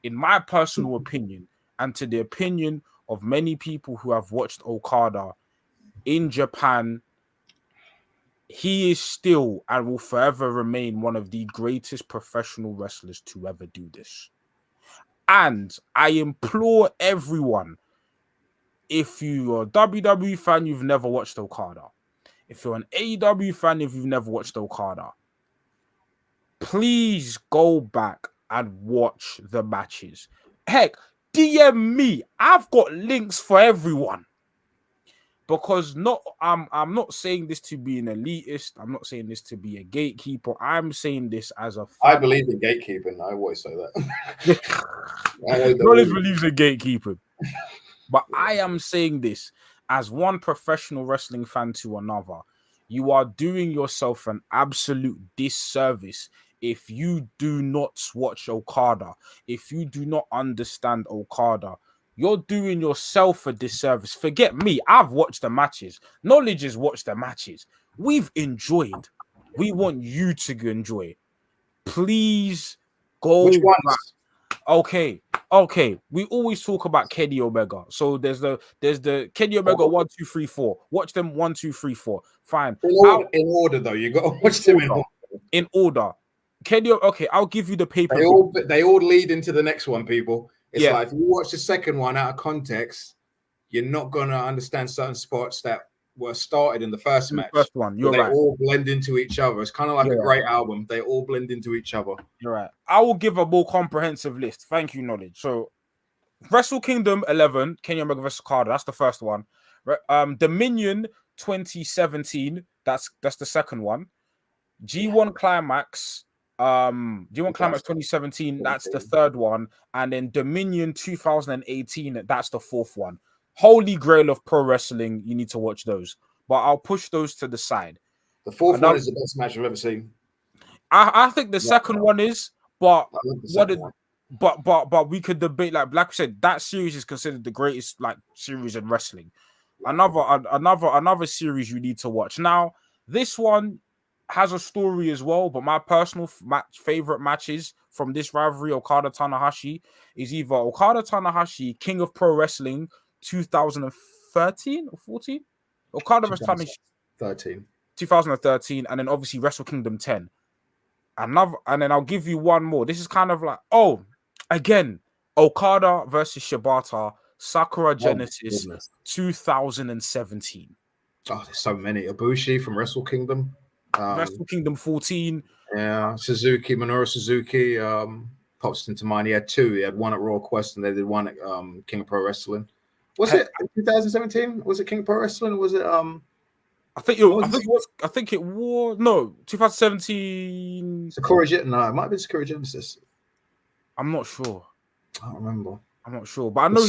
In my personal opinion, and to the opinion of many people who have watched Okada in Japan, he is still and will forever remain one of the greatest professional wrestlers to ever do this. And I implore everyone, if you're a WWE fan, you've never watched Okada. If you're an AEW fan, if you've never watched Okada, please go back and watch the matches. Heck, DM me. I've got links for everyone. Because I'm not saying this to be an elitist. I'm not saying this to be a gatekeeper. I'm saying this as a fan. I believe in gatekeeping. I always say that. Knowledge believes in gatekeeping. But I am saying this as one professional wrestling fan to another. You are doing yourself an absolute disservice if you do not watch Okada. If you do not understand Okada. You're doing yourself a disservice. Forget me. I've watched the matches. Knowledge has watched the matches. We've enjoyed. We want you to enjoy. Please go. Which ones? Back. Okay. We always talk about Kenny Omega. So there's the Kenny Omega 1, 2, 3, 4. Watch them 1, 2, 3, 4. Fine. In order though. You got to watch them in order. Kenny. Okay, I'll give you the paper. They all lead into the next one, people. It's like if you watch the second one out of context, you're not gonna understand certain spots that were started in the first match. First one, they all blend into each other. It's kind of like a great album. They all blend into each other. You're right. I will give a more comprehensive list. Thank you, knowledge. So, Wrestle Kingdom 11, Kenny Omega vs. Okada. That's the first one. Dominion 2017. That's the second one. G1 Climax. G1 Climax 2017, that's the third one, and then Dominion 2018, that's the fourth one. Holy grail of pro wrestling, you need to watch those, but I'll push those to the side. The fourth one is the best match I've ever seen. I think the second one is, but we could debate, like we said, that series is considered the greatest series in wrestling. Another series you need to watch. Now, this one has a story as well, but my personal favorite matches from this rivalry, Okada Tanahashi, is either Okada Tanahashi, King of Pro Wrestling 2013 or 14, Okada vs. Tanahashi 2013, and then obviously Wrestle Kingdom 10. And then I'll give you one more. This is kind of like, again, Okada versus Shibata, Sakura Genesis 2017. Oh, there's so many. Ibushi from Wrestle Kingdom. Wrestle Kingdom 14. Yeah, Minoru Suzuki pops into mind. He had two. He had one at Royal Quest and they did one at King of Pro Wrestling. Was it 2017? Was it King of Pro Wrestling? Or was it I think it was 2017. No, it might have been Sakura Genesis. I'm not sure. I don't remember. I'm not sure, but I know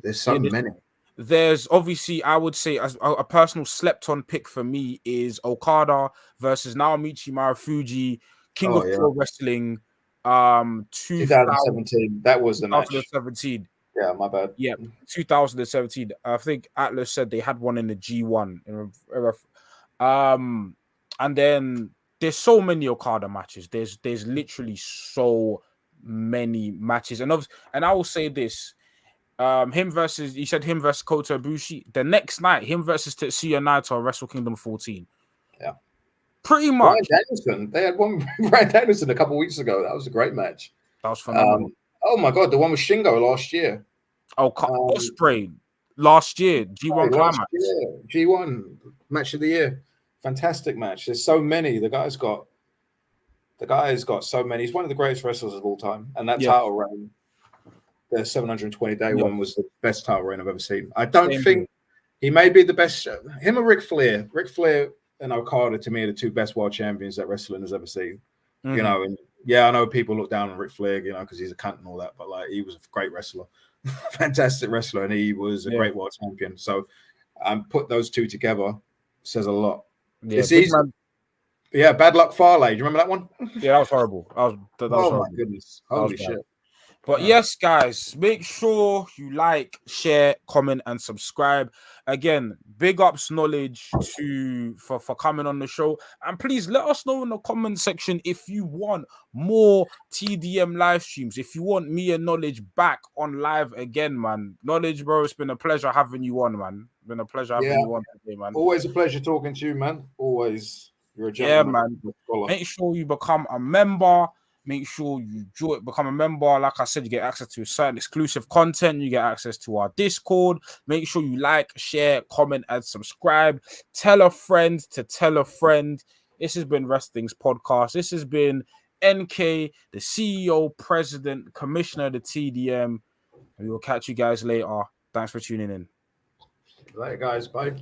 there's so many. There's obviously, I would say, as a personal slept-on pick for me is Okada versus Naomichi Marufuji, King of Pro Wrestling, 2017. That was the match. 2017. Yeah, my bad. Yeah, 2017. I think Atlas said they had one in the G1. And then there's so many Okada matches. There's literally so many matches, and I will say this. Him versus Kota Ibushi. The next night, him versus Tetsuya Naito at Wrestle Kingdom 14. Yeah. Pretty much. Bryan Danielson. They had one Bryan Danielson a couple of weeks ago. That was a great match. That was phenomenal. Oh my god, the one with Shingo last year. Ospreay last year, G1 Climax. G1 match of the year. Fantastic match. There's so many. The guy's got so many. He's one of the greatest wrestlers of all time. And that title reign, the 720-day one, was the best title reign I've ever seen. I don't think he may be the best. Him or Ric Flair. Ric Flair and Okada, to me, are the two best world champions that wrestling has ever seen. Mm-hmm. You know, and I know people look down on Ric Flair, you know, because he's a cunt and all that, but like he was a great wrestler, fantastic wrestler, and he was a great world champion. So, put those two together says a lot. Yeah, it's easy. Yeah, Bad Luck Fale. Do you remember that one? Yeah, that was horrible. That was horrible. My goodness, holy shit. But yes, guys, make sure you like, share, comment, and subscribe. Again, big ups Knowledge for coming on the show. And please let us know in the comment section if you want more TDM live streams. If you want me and Knowledge back on live again, man. Knowledge, bro, it's been a pleasure having you on, man. It's been a pleasure having you on today, man. Always a pleasure talking to you, man. Always. You're a gentleman. Yeah, man. Make sure you become a member. Make sure you become a member. Like I said, you get access to certain exclusive content. You get access to our Discord. Make sure you like, share, comment, and subscribe. Tell a friend to tell a friend. This has been Wrestling's Podcast. This has been NK, the CEO, President, Commissioner of the TDM. And we will catch you guys later. Thanks for tuning in. Later, guys. Bye.